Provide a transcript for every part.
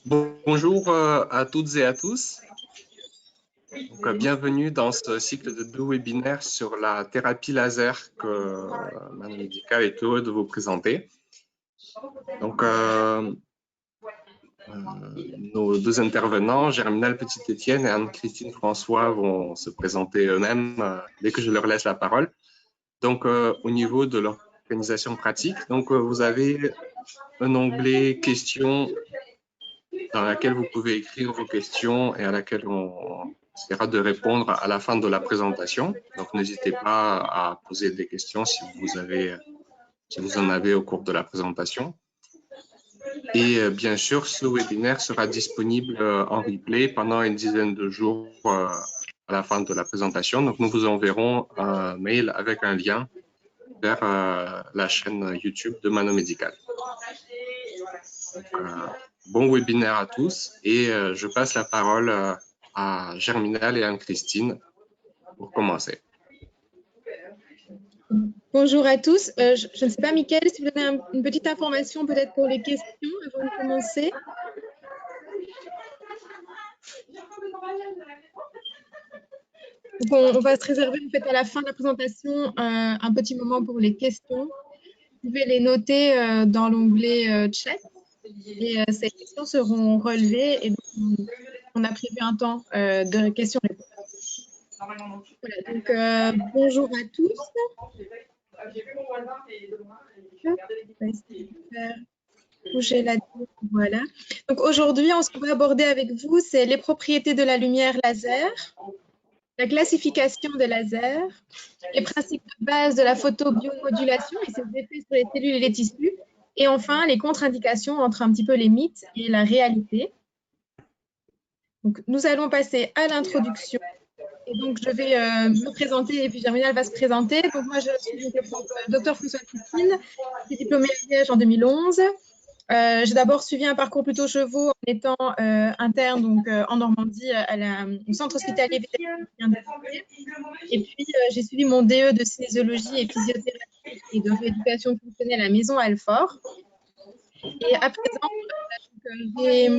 Bonjour à toutes et à tous. Donc, bienvenue dans ce cycle de 2 webinaires sur la thérapie laser que Manon Médical est heureux de vous présenter. Donc, nos 2 intervenants, Germinal Petit-Étienne et Anne-Christine François, vont se présenter eux-mêmes dès que je leur laisse la parole. Donc, au niveau de l'organisation pratique, donc, vous avez un onglet questions dans laquelle vous pouvez écrire vos questions et à laquelle on essaiera de répondre à la fin de la présentation. Donc, n'hésitez pas à poser des questions si vous en avez au cours de la présentation. Et bien sûr, ce webinaire sera disponible en replay pendant une dizaine de jours à la fin de la présentation. Donc, nous vous enverrons un mail avec un lien vers la chaîne YouTube de Manon Médical. Donc, bon webinaire à tous et je passe la parole à Germinal et Anne-Christine pour commencer. Bonjour à tous. Je ne sais pas, Mickaël, si vous avez une petite information peut-être pour les questions avant de commencer. Bon, on va se réserver en fait à la fin de la présentation un petit moment pour les questions. Vous pouvez les noter dans l'onglet chat et ces questions seront relevées et donc, on a prévu un temps de questions-réponses. Voilà, donc bonjour à tous. On va essayer de faire bouger la voilà. Donc aujourd'hui, ce qu'on va aborder avec vous, c'est les propriétés de la lumière laser, la classification des lasers, les principes de base de la photobiomodulation et ses effets sur les cellules et les tissus, et enfin les contre-indications entre un petit peu les mythes et la réalité. Donc nous allons passer à l'introduction. Et donc, je vais me présenter et puis Germinal va se présenter. Donc, moi, je suis Dr François Christine, j'ai diplômée à Liège en 2011. J'ai d'abord suivi un parcours plutôt chevaux en étant interne donc, en Normandie au centre hospitalier vétérinaire. Et puis, j'ai suivi mon DE de kinésiologie et physiothérapie et de rééducation fonctionnelle à Maison Alfort. Et à présent, j'ai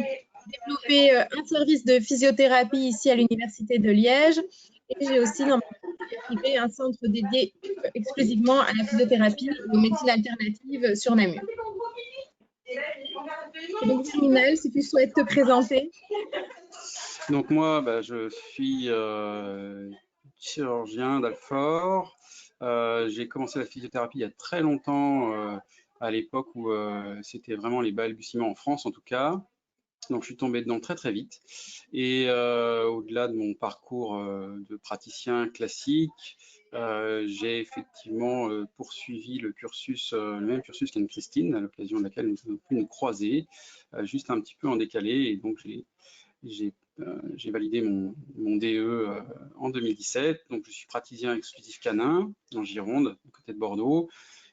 développé un service de physiothérapie ici à l'Université de Liège et j'ai aussi dans ma privée un centre dédié exclusivement à la physiothérapie et aux médecines alternatives sur Namur. Et donc, Germinal, si tu souhaites te présenter. Donc moi, je suis chirurgien d'Alfort. J'ai commencé la physiothérapie il y a très longtemps, à l'époque où c'était vraiment les balbutiements en France en tout cas. Donc je suis tombé dedans très très vite. Et au-delà de mon parcours de praticien classique, j'ai effectivement poursuivi le même cursus qu'Anne-Christine, à l'occasion de laquelle nous avons pu nous croiser, juste un petit peu en décalé. Et donc j'ai validé mon DE en 2017. Donc je suis praticien exclusif canin en Gironde, à côté de Bordeaux.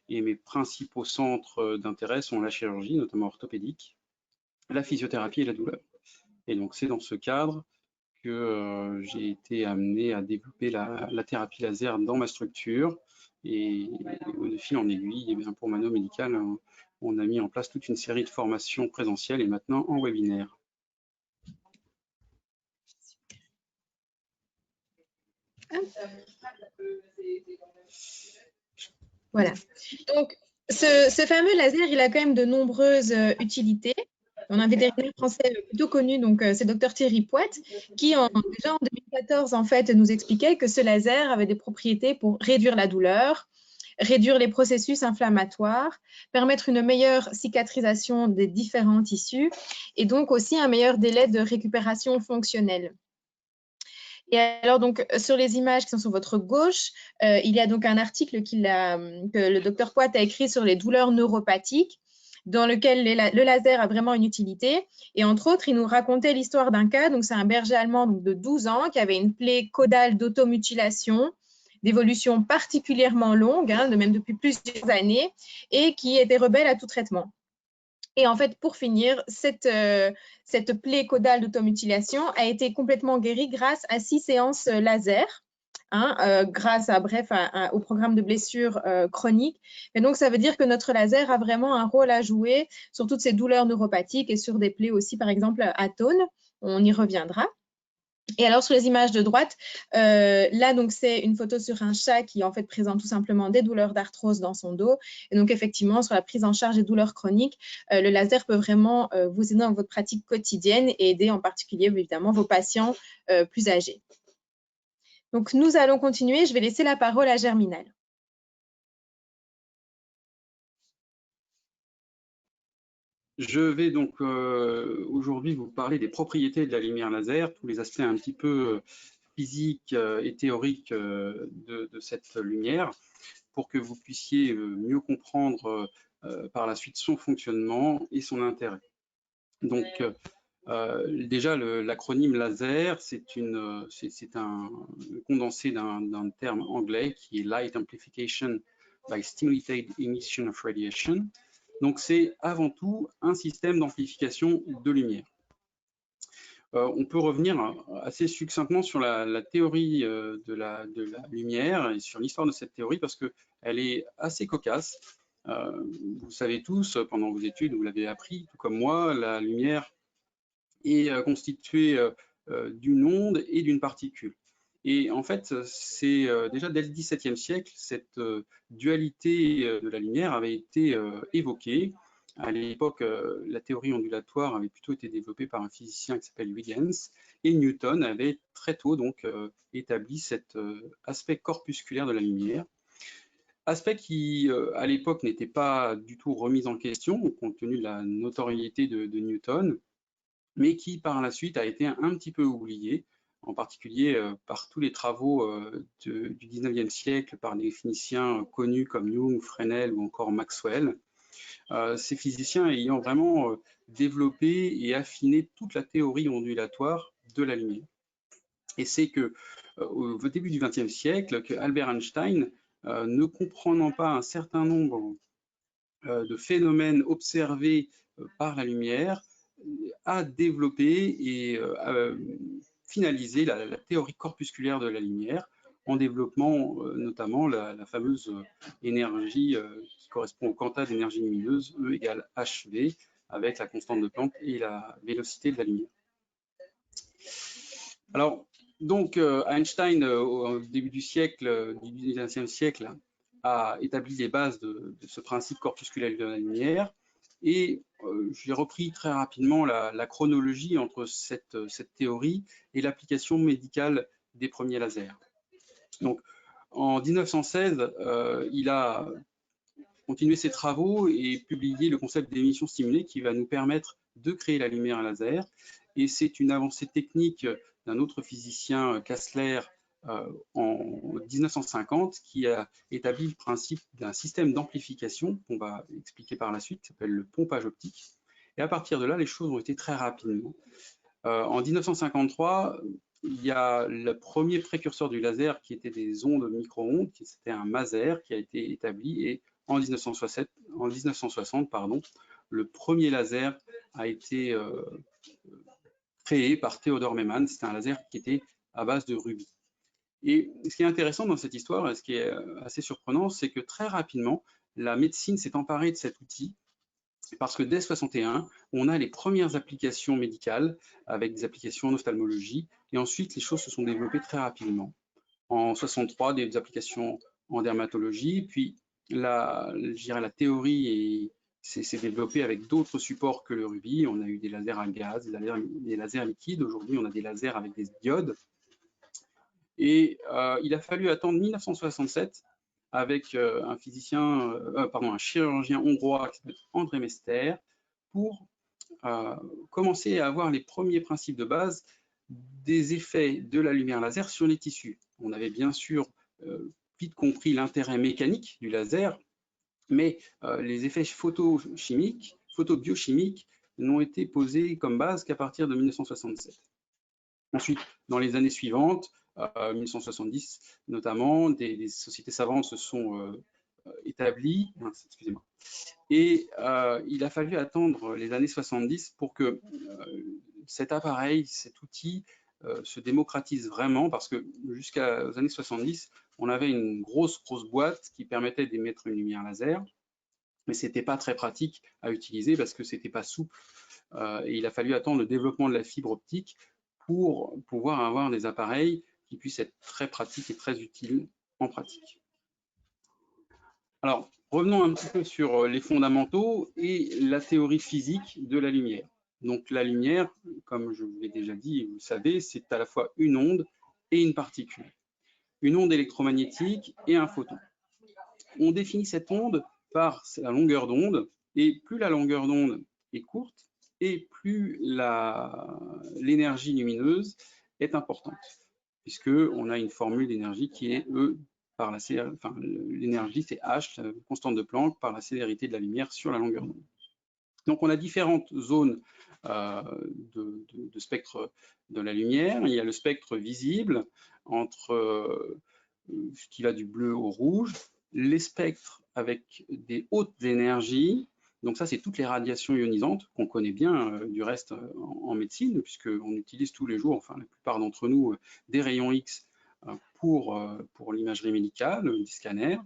Et mes principaux centres d'intérêt sont la chirurgie, notamment orthopédique, la physiothérapie et la douleur. Et donc c'est dans ce cadre que j'ai été amené à développer la thérapie laser dans ma structure. Et de fil en aiguille, et bien pour Manon Médical, on a mis en place toute une série de formations présentielles et maintenant en webinaire. Voilà. Donc, ce fameux laser, il a quand même de nombreuses utilités. On a un vétérinaire français plutôt connu, donc c'est Dr Thierry Poët, qui déjà en 2014 en fait nous expliquait que ce laser avait des propriétés pour réduire la douleur, réduire les processus inflammatoires, permettre une meilleure cicatrisation des différents tissus et donc aussi un meilleur délai de récupération fonctionnelle. Et alors, donc, sur les images qui sont sur votre gauche, il y a donc un article que le docteur Poët a écrit sur les douleurs neuropathiques, dans lequel le laser a vraiment une utilité. Et entre autres, il nous racontait l'histoire d'un cas. Donc, c'est un berger allemand donc, de 12 ans qui avait une plaie caudale d'automutilation d'évolution particulièrement longue, de même depuis plusieurs années, et qui était rebelle à tout traitement. Et en fait, pour finir, cette plaie caudale d'automutilation a été complètement guérie grâce à 6 séances laser hein, grâce au programme de blessures chroniques. Et donc, ça veut dire que notre laser a vraiment un rôle à jouer sur toutes ces douleurs neuropathiques et sur des plaies aussi, par exemple, atones. On y reviendra. Et alors, sur les images de droite, là, donc, c'est une photo sur un chat qui, en fait, présente tout simplement des douleurs d'arthrose dans son dos. Et donc, effectivement, sur la prise en charge des douleurs chroniques, le laser peut vraiment vous aider dans votre pratique quotidienne et aider en particulier, évidemment, vos patients plus âgés. Donc, nous allons continuer. Je vais laisser la parole à Germinal. Je vais donc aujourd'hui vous parler des propriétés de la lumière laser, tous les aspects un petit peu physiques et théoriques de cette lumière, pour que vous puissiez mieux comprendre par la suite son fonctionnement et son intérêt. Donc, déjà, l'acronyme laser, c'est un condensé d'un terme anglais qui est Light Amplification by Stimulated Emission of Radiation. Donc, c'est avant tout un système d'amplification de lumière. On peut revenir assez succinctement sur la théorie de la lumière et sur l'histoire de cette théorie parce qu'elle est assez cocasse. Vous savez tous, pendant vos études, vous l'avez appris, tout comme moi, la lumière est constituée d'une onde et d'une particule. Et en fait, c'est déjà dès le XVIIe siècle, cette dualité de la lumière avait été évoquée. À l'époque, la théorie ondulatoire avait plutôt été développée par un physicien qui s'appelle Huygens, et Newton avait très tôt donc établi cet aspect corpusculaire de la lumière. Aspect qui, à l'époque, n'était pas du tout remis en question, compte tenu de la notoriété de Newton, mais qui par la suite a été un petit peu oublié, en particulier par tous les travaux du 19e siècle par des physiciens connus comme Young, Fresnel ou encore Maxwell. Ces physiciens ayant vraiment développé et affiné toute la théorie ondulatoire de la lumière. Et c'est que au début du XXe siècle, que Albert Einstein, ne comprenant pas un certain nombre de phénomènes observés par la lumière, a développé et finalisé la théorie corpusculaire de la lumière en développant notamment la fameuse énergie qui correspond au quanta d'énergie lumineuse, E égale hv, avec la constante de Planck et la vélocité de la lumière. Alors, donc Einstein, au début du siècle, du XIXe siècle, a établi les bases de ce principe corpusculaire de la lumière. Et j'ai repris très rapidement la chronologie entre cette théorie et l'application médicale des premiers lasers. Donc, en 1916, il a continué ses travaux et publié le concept d'émission stimulée qui va nous permettre de créer la lumière à laser. Et c'est une avancée technique d'un autre physicien, Kastler, en 1950, qui a établi le principe d'un système d'amplification qu'on va expliquer par la suite, qui s'appelle le pompage optique. Et à partir de là, les choses ont été très rapidement. En 1953, il y a le premier précurseur du laser qui était des ondes micro-ondes, c'était un maser qui a été établi, et en 1960, le premier laser a été créé par Theodor Maiman. C'était un laser qui était à base de rubis. Et ce qui est intéressant dans cette histoire, et ce qui est assez surprenant, c'est que très rapidement, la médecine s'est emparée de cet outil, parce que dès 61, on a les premières applications médicales, avec des applications en ophtalmologie, et ensuite les choses se sont développées très rapidement. En 63, des applications en dermatologie, puis la théorie s'est développée avec d'autres supports que le rubis. On a eu des lasers à gaz, des lasers liquides. Aujourd'hui, on a des lasers avec des diodes. Et il a fallu attendre 1967 avec un chirurgien hongrois qui s'appelle André Mester pour commencer à avoir les premiers principes de base des effets de la lumière laser sur les tissus. On avait bien sûr vite compris l'intérêt mécanique du laser, mais les effets photobiochimiques n'ont été posés comme base qu'à partir de 1967. Ensuite, dans les années suivantes, 1970 notamment, des sociétés savantes se sont établies, excusez-moi, et il a fallu attendre les années 70 pour que cet appareil, cet outil se démocratise vraiment, parce que jusqu'aux années 70, on avait une grosse boîte qui permettait d'émettre une lumière laser, mais c'était pas très pratique à utiliser parce que c'était pas souple. Et il a fallu attendre le développement de la fibre optique pour pouvoir avoir des appareils qui puissent être très pratiques et très utiles en pratique. Alors, revenons un petit peu sur les fondamentaux et la théorie physique de la lumière. Donc la lumière, comme je vous l'ai déjà dit, et vous le savez, c'est à la fois une onde et une particule. Une onde électromagnétique et un photon. On définit cette onde par la longueur d'onde, et plus la longueur d'onde est courte, et plus l'énergie lumineuse est importante, puisqu'on a une formule d'énergie qui est E par l'énergie, c'est H, la constante de Planck, par la célérité de la lumière sur la longueur d'onde. Donc on a différentes zones de spectre de la lumière. Il y a le spectre visible, qui va du bleu au rouge, les spectres avec des hautes énergies. Donc ça, c'est toutes les radiations ionisantes qu'on connaît bien du reste en médecine, puisqu'on utilise tous les jours, enfin la plupart d'entre nous, des rayons X pour l'imagerie médicale, des scanners,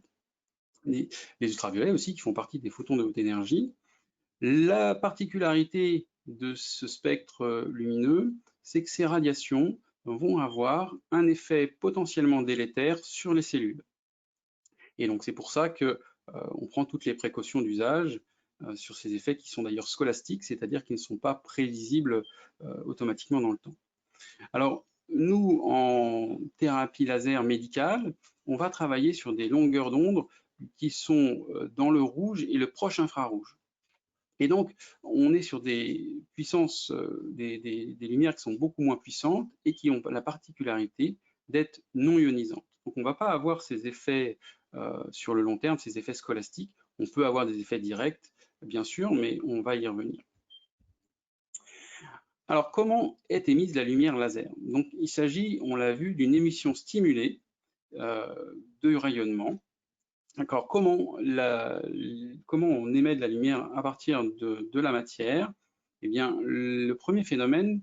les ultraviolets aussi qui font partie des photons de haute énergie. La particularité de ce spectre lumineux, c'est que ces radiations vont avoir un effet potentiellement délétère sur les cellules. Et donc c'est pour ça qu'on prend toutes les précautions d'usage sur ces effets qui sont d'ailleurs scolastiques, c'est-à-dire qu'ils ne sont pas prévisibles automatiquement dans le temps. Alors nous, en thérapie laser médicale, on va travailler sur des longueurs d'onde qui sont dans le rouge et le proche infrarouge. Et donc, on est sur des puissances, des lumières qui sont beaucoup moins puissantes et qui ont la particularité d'être non ionisantes. Donc, on ne va pas avoir ces effets sur le long terme, ces effets scolastiques. On peut avoir des effets directs, bien sûr, mais on va y revenir. Alors, comment est émise la lumière laser? Donc, il s'agit, on l'a vu, d'une émission stimulée de rayonnement. D'accord. Comment on émet de la lumière à partir de la matière? Eh bien, le premier phénomène,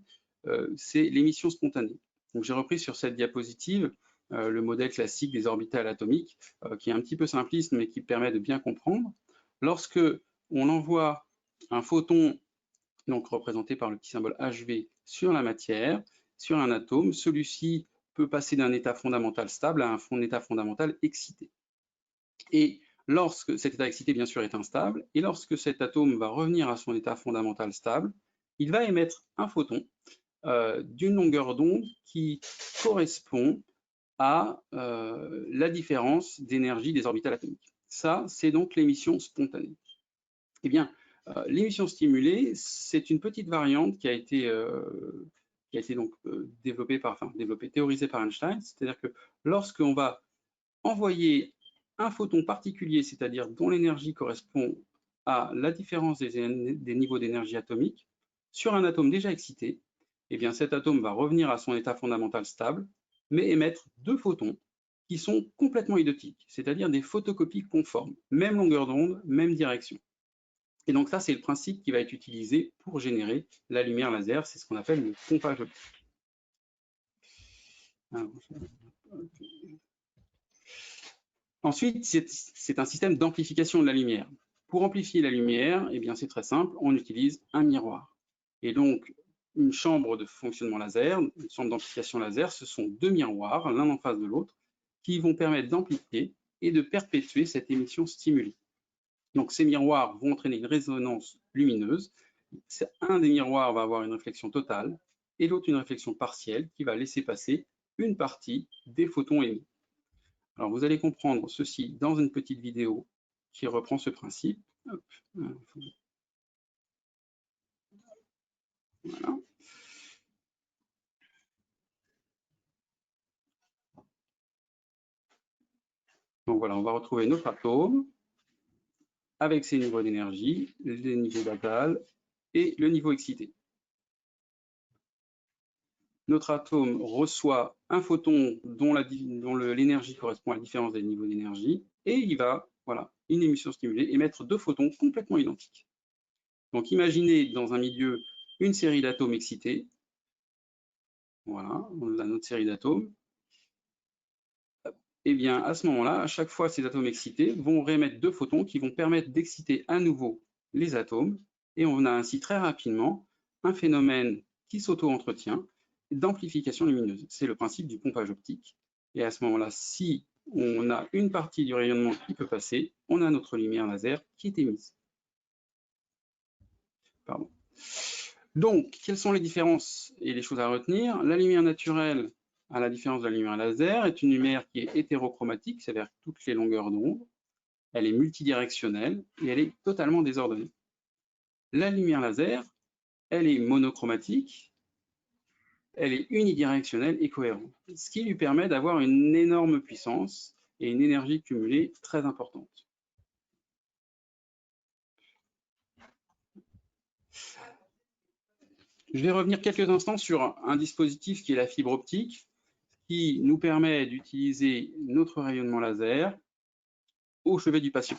c'est l'émission spontanée. Donc, j'ai repris sur cette diapositive le modèle classique des orbitales atomiques, qui est un petit peu simpliste, mais qui permet de bien comprendre. Lorsque on envoie un photon, donc représenté par le petit symbole HV, sur la matière, sur un atome, celui-ci peut passer d'un état fondamental stable à un état fondamental excité. Et lorsque cet état excité, bien sûr, est instable, et lorsque cet atome va revenir à son état fondamental stable, il va émettre un photon d'une longueur d'onde qui correspond à la différence d'énergie des orbitales atomiques. Ça, c'est donc l'émission spontanée. Eh bien, l'émission stimulée, c'est une petite variante qui a été donc théorisée par Einstein, c'est-à-dire que lorsqu'on va envoyer un photon particulier, c'est-à-dire dont l'énergie correspond à la différence des niveaux d'énergie atomique, sur un atome déjà excité, eh bien cet atome va revenir à son état fondamental stable, mais émettre deux photons qui sont complètement idiotiques, c'est-à-dire des photocopies conformes, même longueur d'onde, même direction. Et donc ça, c'est le principe qui va être utilisé pour générer la lumière laser, c'est ce qu'on appelle le pompage optique. Ensuite, c'est un système d'amplification de la lumière. Pour amplifier la lumière, eh bien, c'est très simple, on utilise un miroir. Et donc, une chambre de fonctionnement laser, une chambre d'amplification laser, ce sont deux miroirs, l'un en face de l'autre, qui vont permettre d'amplifier et de perpétuer cette émission stimulée. Donc, ces miroirs vont entraîner une résonance lumineuse. Un des miroirs va avoir une réflexion totale et l'autre une réflexion partielle qui va laisser passer une partie des photons émis. Alors, vous allez comprendre ceci dans une petite vidéo qui reprend ce principe. Hop. Voilà. Donc voilà, on va retrouver notre atome avec ses niveaux d'énergie, les niveaux d'atal et le niveau excité. Notre atome reçoit un photon dont l'énergie correspond à la différence des niveaux d'énergie et il va, voilà, une émission stimulée, émettre deux photons complètement identiques. Donc imaginez dans un milieu une série d'atomes excités Voilà, on a notre série d'atomes. Et bien, à ce moment-là, à chaque fois, ces atomes excités vont réémettre 2 photons qui vont permettre d'exciter à nouveau les atomes. Et on a ainsi très rapidement un phénomène qui s'auto-entretient d'amplification lumineuse. C'est le principe du pompage optique. Et à ce moment-là, si on a une partie du rayonnement qui peut passer, on a notre lumière laser qui est émise. Pardon. Donc, quelles sont les différences et les choses à retenir? La lumière naturelle, à la différence de la lumière laser, est une lumière qui est hétérochromatique, c'est-à-dire toutes les longueurs d'onde. Elle est multidirectionnelle et elle est totalement désordonnée. La lumière laser, elle est monochromatique, elle est unidirectionnelle et cohérente, ce qui lui permet d'avoir une énorme puissance et une énergie cumulée très importante. Je vais revenir quelques instants sur un dispositif qui est la fibre optique, qui nous permet d'utiliser notre rayonnement laser au chevet du patient.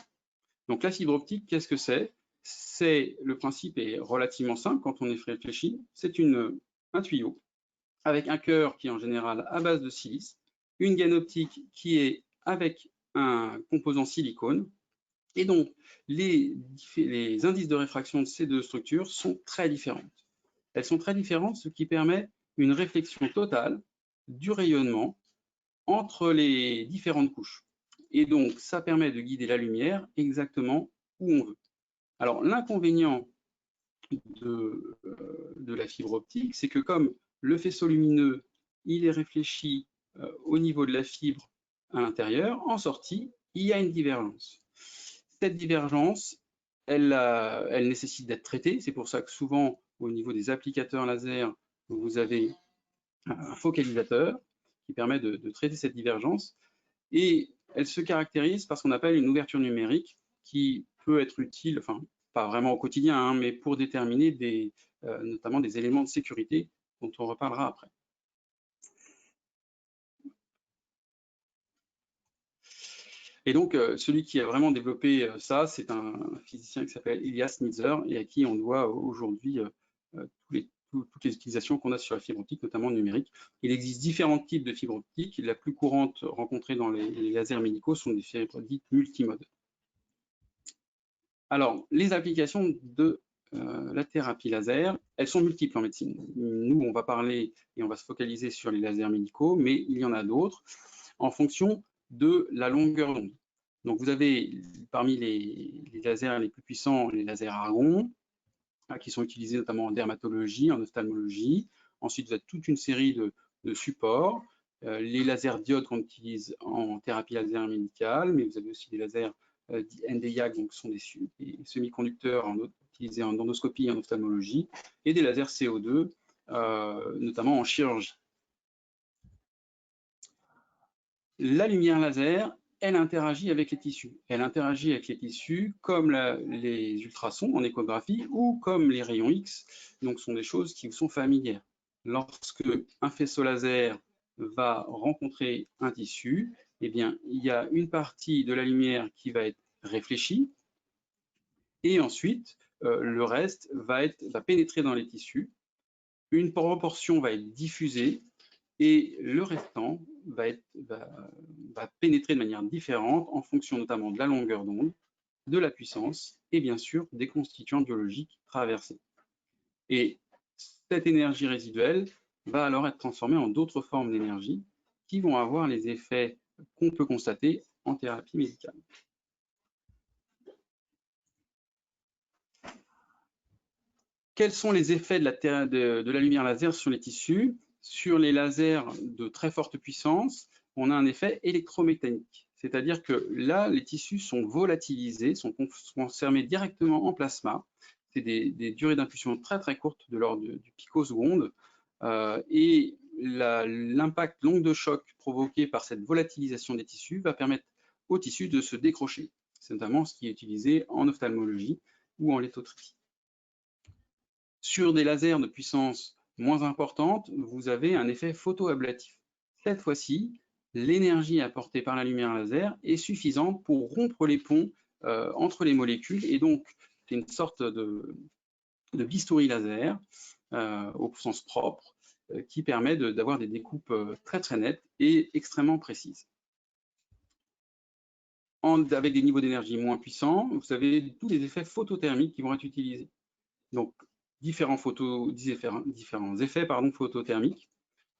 Donc la fibre optique, qu'est-ce que c'est? Le principe est relativement simple quand on y réfléchit. C'est un tuyau avec un cœur qui est en général à base de silice, une gaine optique qui est avec un composant silicone, et donc les indices de réfraction de ces 2 structures sont très différentes. Elles sont très différentes, ce qui permet une réflexion totale du rayonnement entre les différentes couches. Et donc, ça permet de guider la lumière exactement où on veut. Alors, l'inconvénient de la fibre optique, c'est que comme le faisceau lumineux, il est réfléchi au niveau de la fibre à l'intérieur, en sortie, il y a une divergence. Cette divergence, elle nécessite d'être traitée. C'est pour ça que souvent, au niveau des applicateurs laser, vous avez un focalisateur qui permet de traiter cette divergence. Et elle se caractérise par ce qu'on appelle une ouverture numérique qui peut être utile, enfin, pas vraiment au quotidien, hein, mais pour déterminer notamment des éléments de sécurité dont on reparlera après. Et donc, celui qui a vraiment développé ça, c'est un physicien qui s'appelle Elias Nitzer et à qui on doit aujourd'hui toutes les utilisations qu'on a sur la fibre optique, notamment numérique. Il existe différents types de fibres optiques. La plus courante rencontrée dans les lasers médicaux sont des fibres dites multimodes. Alors, les applications de la thérapie laser, elles sont multiples en médecine. Nous, on va parler et on va se focaliser sur les lasers médicaux, mais il y en a d'autres en fonction de la longueur d'onde. Donc, vous avez parmi les lasers les plus puissants, les lasers argon, qui sont utilisés notamment en dermatologie, en ophtalmologie. Ensuite, vous avez toute une série de supports. Les lasers diodes qu'on utilise en thérapie laser médicale, mais vous avez aussi des lasers Nd:YAG, donc ce sont des semi-conducteurs utilisés en endoscopie et en ophtalmologie, et des lasers CO2, notamment en chirurgie. La lumière laser, elle interagit avec les tissus. Elle interagit avec les tissus comme les ultrasons en échographie ou comme les rayons X. Donc, ce sont des choses qui vous sont familières. Lorsque un faisceau laser va rencontrer un tissu, eh bien, il y a une partie de la lumière qui va être réfléchie et ensuite, le reste va pénétrer dans les tissus. Une proportion va être diffusée et le restant va pénétrer de manière différente en fonction notamment de la longueur d'onde, de la puissance et bien sûr des constituants biologiques traversés. Et cette énergie résiduelle va alors être transformée en d'autres formes d'énergie qui vont avoir les effets qu'on peut constater en thérapie médicale. Quels sont les effets de la lumière laser sur les tissus? Sur les lasers de très forte puissance, on a un effet électromécanique. C'est-à-dire que là, les tissus sont volatilisés, sont transformés directement en plasma. C'est des durées d'impulsion très très courtes, de l'ordre du picoseconde. Et l'impact l'onde de choc provoqué par cette volatilisation des tissus va permettre aux tissus de se décrocher. C'est notamment ce qui est utilisé en ophtalmologie ou en lithotripsie. Sur des lasers de puissance moins importante, vous avez un effet photoablatif. Cette fois-ci, l'énergie apportée par la lumière laser est suffisante pour rompre les ponts entre les molécules et donc c'est une sorte de bistouri laser au sens propre qui permet d'avoir des découpes très très nettes et extrêmement précises. Avec des niveaux d'énergie moins puissants, vous avez tous les effets photothermiques qui vont être utilisés. Donc, différents effets photothermiques,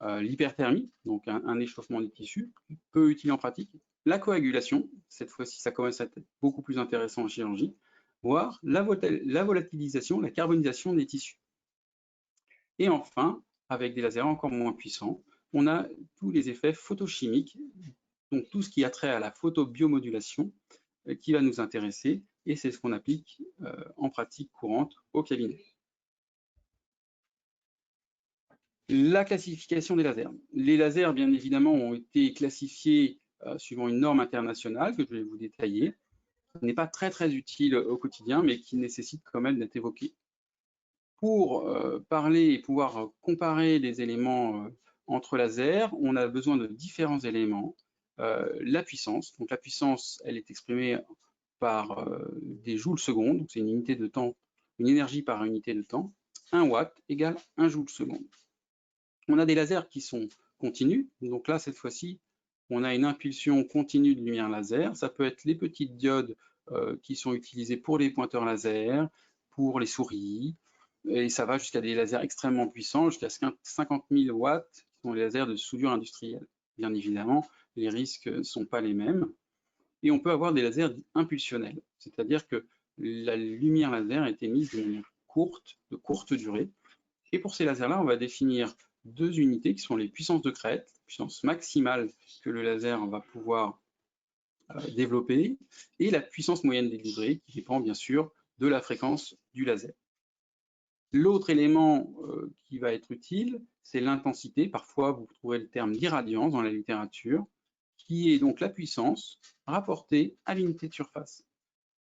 l'hyperthermie, donc un échauffement des tissus, peu utile en pratique, la coagulation, cette fois-ci ça commence à être beaucoup plus intéressant en chirurgie, voire la volatilisation, la carbonisation des tissus. Et enfin, avec des lasers encore moins puissants, on a tous les effets photochimiques, donc tout ce qui a trait à la photobiomodulation qui va nous intéresser, et c'est ce qu'on applique en pratique courante au cabinet. La classification des lasers. Les lasers, bien évidemment, ont été classifiés suivant une norme internationale que je vais vous détailler, qui n'est pas très très utile au quotidien, mais qui nécessite quand même d'être évoquée. Pour parler et pouvoir comparer les éléments entre lasers, on a besoin de différents éléments. La puissance, donc la puissance, elle est exprimée par des joules secondes, donc c'est une unité de temps, une énergie par unité de temps. 1 watt égale 1 joule seconde. On a des lasers qui sont continus, donc là cette fois-ci on a une impulsion continue de lumière laser. Ça peut être les petites diodes qui sont utilisées pour les pointeurs laser, pour les souris, et ça va jusqu'à des lasers extrêmement puissants, jusqu'à 50 000 watts, qui sont les lasers de soudure industrielle. Bien évidemment, les risques ne sont pas les mêmes. Et on peut avoir des lasers impulsionnels, c'est-à-dire que la lumière laser est émise de manière courte, de courte durée. Et pour ces lasers-là, on va définir deux unités qui sont les puissances de crête, puissance maximale que le laser va pouvoir développer, et la puissance moyenne délivrée, qui dépend bien sûr de la fréquence du laser. L'autre élément qui va être utile, c'est l'intensité. Parfois, vous trouverez le terme d'irradiance dans la littérature, qui est donc la puissance rapportée à l'unité de surface.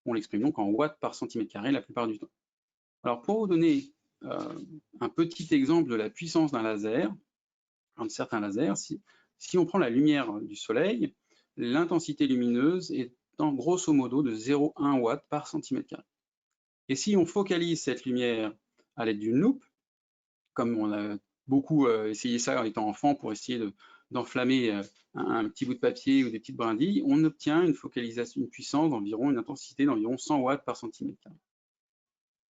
On l'exprime donc en watts par centimètre carré la plupart du temps. Alors, pour vous donner un petit exemple de la puissance d'un laser, de certains lasers, si on prend la lumière du soleil, l'intensité lumineuse est en grosso modo de 0,1 watt par centimètre carré. Et si on focalise cette lumière à l'aide d'une loupe, comme on a beaucoup essayé ça en étant enfant pour essayer d'enflammer un petit bout de papier ou des petites brindilles, on obtient une focalisation, une puissance d'environ, une intensité d'environ 100 watts par centimètre carré.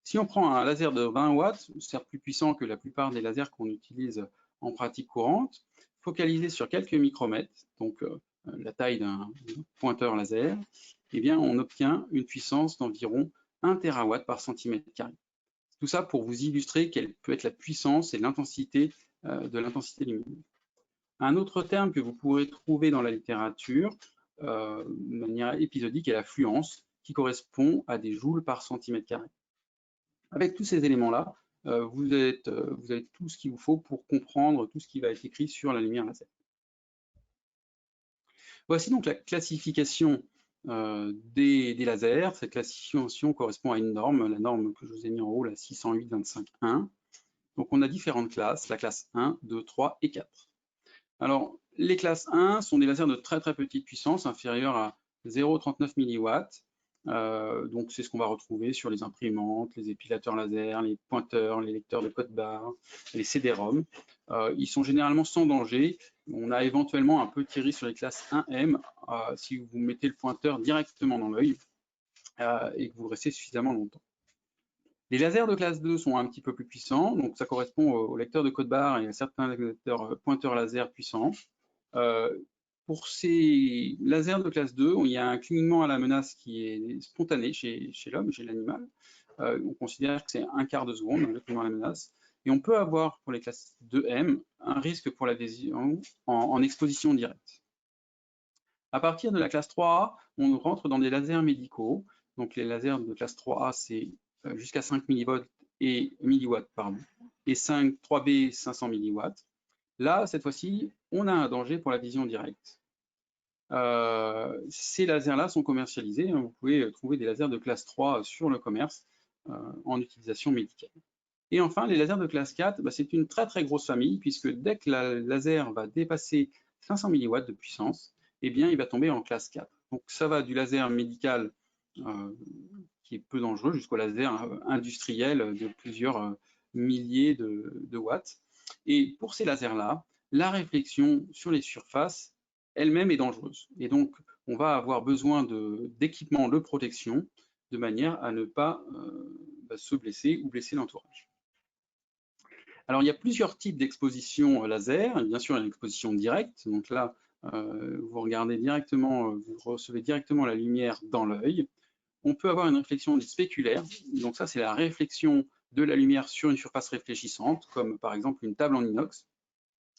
Si on prend un laser de 20 watts, certes plus puissant que la plupart des lasers qu'on utilise en pratique courante, focalisé sur quelques micromètres, donc la taille d'un pointeur laser, eh bien on obtient une puissance d'environ 1 terawatt par centimètre carré. Tout ça pour vous illustrer quelle peut être la puissance et l'intensité de l'intensité lumineuse. Un autre terme que vous pourrez trouver dans la littérature de manière épisodique est la fluence, qui correspond à des joules par centimètre carré. Avec tous ces éléments-là, vous avez tout ce qu'il vous faut pour comprendre tout ce qui va être écrit sur la lumière laser. Voici donc la classification des lasers. Cette classification correspond à une norme, la norme que je vous ai mis en haut, la 608.25.1. Donc on a différentes classes, la classe 1, 2, 3 et 4. Alors les classes 1 sont des lasers de très très petite puissance, inférieure à 0,39 milliwatts. Donc c'est ce qu'on va retrouver sur les imprimantes, les épilateurs laser, les pointeurs, les lecteurs de code barre, les CD-ROM. Ils sont généralement sans danger. On a éventuellement un peu tiré sur les classes 1M si vous mettez le pointeur directement dans l'œil et que vous restez suffisamment longtemps. Les lasers de classe 2 sont un petit peu plus puissants, donc ça correspond aux lecteurs de code barre et à certains lecteurs pointeurs laser puissants. Pour ces lasers de classe 2, il y a un clignement à la menace qui est spontané chez l'homme, chez l'animal. On considère que c'est un quart de seconde, le clignement à la menace. Et on peut avoir, pour les classes 2M, un risque pour l'adhésion en exposition directe. À partir de la classe 3A, on rentre dans des lasers médicaux. Donc les lasers de classe 3A, c'est jusqu'à 5 milliwatts et 3B 500 milliwatts. Là, cette fois-ci, on a un danger pour la vision directe. Ces lasers-là sont commercialisés. Vous pouvez trouver des lasers de classe 3 sur le commerce en utilisation médicale. Et enfin, les lasers de classe 4, c'est une très très grosse famille, puisque dès que le laser va dépasser 500 milliwatts de puissance, eh bien, il va tomber en classe 4. Donc ça va du laser médical qui est peu dangereux jusqu'au laser industriel de plusieurs milliers de watts. Et pour ces lasers-là, la réflexion sur les surfaces elle-même est dangereuse. Et donc, on va avoir besoin d'équipements de protection de manière à ne pas se blesser ou blesser l'entourage. Alors, il y a plusieurs types d'exposition laser. Bien sûr, il y a l'exposition directe. Donc là, vous regardez directement, vous recevez directement la lumière dans l'œil. On peut avoir une réflexion dite spéculaire. Donc ça, c'est la réflexion de la lumière sur une surface réfléchissante, comme par exemple une table en inox.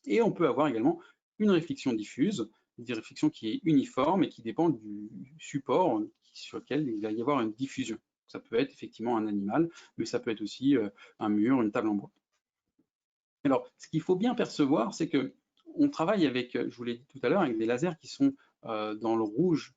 Et on peut avoir également une réflexion diffuse, une réflexion qui est uniforme et qui dépend du support sur lequel il va y avoir une diffusion. Ça peut être effectivement un animal, mais ça peut être aussi un mur, une table en bois. Alors, ce qu'il faut bien percevoir, c'est que on travaille avec, je vous l'ai dit tout à l'heure, avec des lasers qui sont dans le rouge,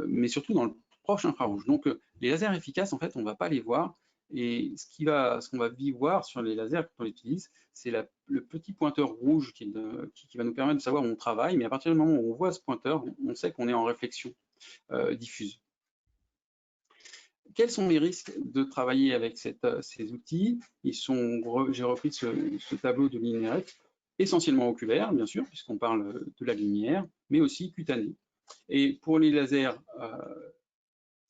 mais surtout dans le proche infrarouge. Donc, les lasers efficaces, en fait, on ne va pas les voir. Et ce qu'on va voir sur les lasers quand on les utilise, c'est le petit pointeur rouge qui va nous permettre de savoir où on travaille. Mais à partir du moment où on voit ce pointeur, on sait qu'on est en réflexion diffuse. Quels sont les risques de travailler avec ces outils? J'ai repris ce tableau de l'INRF, essentiellement oculaire, bien sûr, puisqu'on parle de la lumière, mais aussi cutanée. Et pour les lasers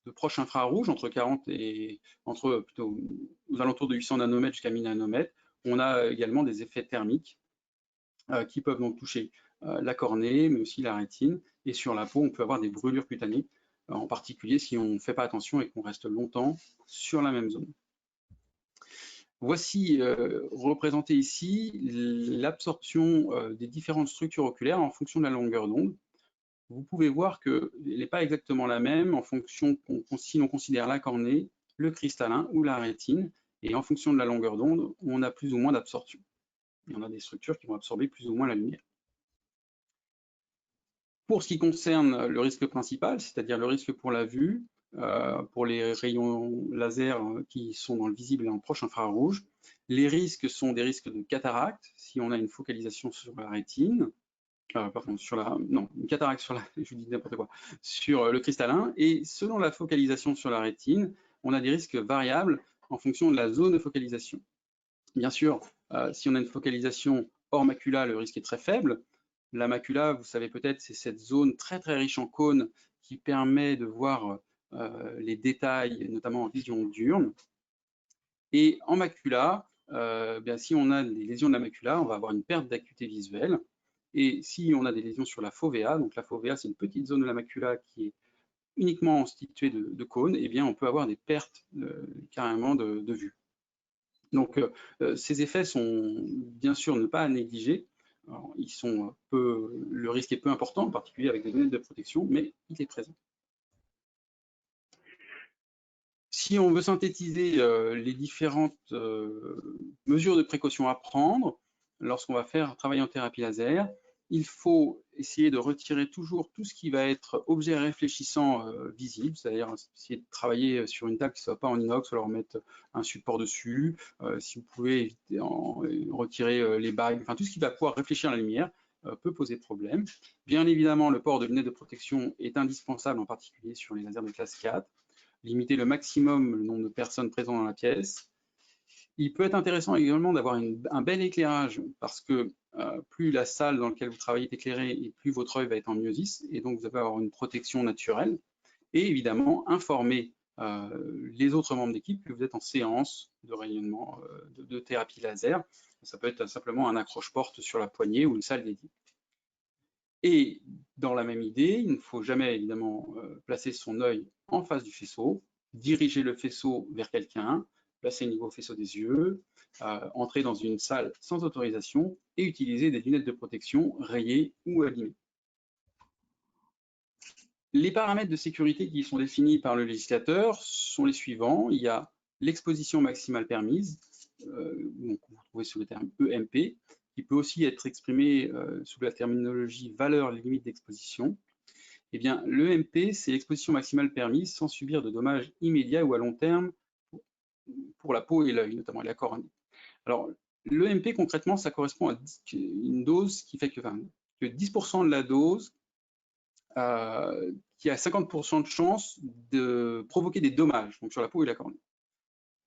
de proche infrarouge, plutôt aux alentours de 800 nanomètres jusqu'à 1000 nanomètres, on a également des effets thermiques qui peuvent donc toucher la cornée, mais aussi la rétine. Et sur la peau, on peut avoir des brûlures cutanées, en particulier si on ne fait pas attention et qu'on reste longtemps sur la même zone. Voici représenté ici l'absorption des différentes structures oculaires en fonction de la longueur d'onde. Vous pouvez voir qu'elle n'est pas exactement la même en fonction si l'on considère la cornée, le cristallin ou la rétine. Et en fonction de la longueur d'onde, on a plus ou moins d'absorption. Et on a des structures qui vont absorber plus ou moins la lumière. Pour ce qui concerne le risque principal, c'est-à-dire le risque pour la vue, pour les rayons laser qui sont dans le visible et dans le proche infrarouge, les risques sont des risques de cataracte, si on a une focalisation sur la rétine, une cataracte je dis n'importe quoi, sur le cristallin, et selon la focalisation sur la rétine, on a des risques variables en fonction de la zone de focalisation. Bien sûr, si on a une focalisation hors macula, le risque est très faible. La macula, vous savez peut-être, c'est cette zone très très riche en cônes qui permet de voir les détails, notamment en vision diurne. Et en macula, si on a des lésions de la macula, on va avoir une perte d'acuité visuelle. Et si on a des lésions sur la fovea, donc la fovea, c'est une petite zone de la macula qui est uniquement constituée de cônes, eh bien on peut avoir des pertes carrément de vue. Donc, ces effets sont bien sûr ne pas à négliger. Alors, le risque est peu important, en particulier avec des lunettes de protection, mais il est présent. Si on veut synthétiser les différentes mesures de précaution à prendre lorsqu'on va travailler en thérapie laser, il faut essayer de retirer toujours tout ce qui va être objet réfléchissant visible, c'est-à-dire essayer de travailler sur une table qui ne soit pas en inox, alors mettre un support dessus. Si vous pouvez retirer les bagues, enfin tout ce qui va pouvoir réfléchir à la lumière peut poser problème. Bien évidemment, le port de lunettes de protection est indispensable, en particulier sur les lasers de classe 4. Limiter le maximum le nombre de personnes présentes dans la pièce. Il peut être intéressant également d'avoir un bel éclairage parce que plus la salle dans laquelle vous travaillez est éclairée et plus votre œil va être en myosis et donc vous allez avoir une protection naturelle. Et évidemment, informer les autres membres d'équipe que vous êtes en séance de rayonnement de thérapie laser. Ça peut être simplement un accroche-porte sur la poignée ou une salle dédiée. Et dans la même idée, il ne faut jamais évidemment placer son œil en face du faisceau, diriger le faisceau vers quelqu'un, placer le niveau faisceau des yeux, entrer dans une salle sans autorisation et utiliser des lunettes de protection rayées ou abîmées. Les paramètres de sécurité qui sont définis par le législateur sont les suivants. Il y a l'exposition maximale permise, donc vous trouvez sous le terme EMP, qui peut aussi être exprimé sous la terminologie valeur limite d'exposition. Eh bien, l'EMP, c'est l'exposition maximale permise sans subir de dommages immédiats ou à long terme pour la peau et l'œil, notamment la cornée. Alors, l'EMP, concrètement, ça correspond à une dose qui fait que 10% de la dose qui a 50% de chance de provoquer des dommages donc sur la peau et la cornée.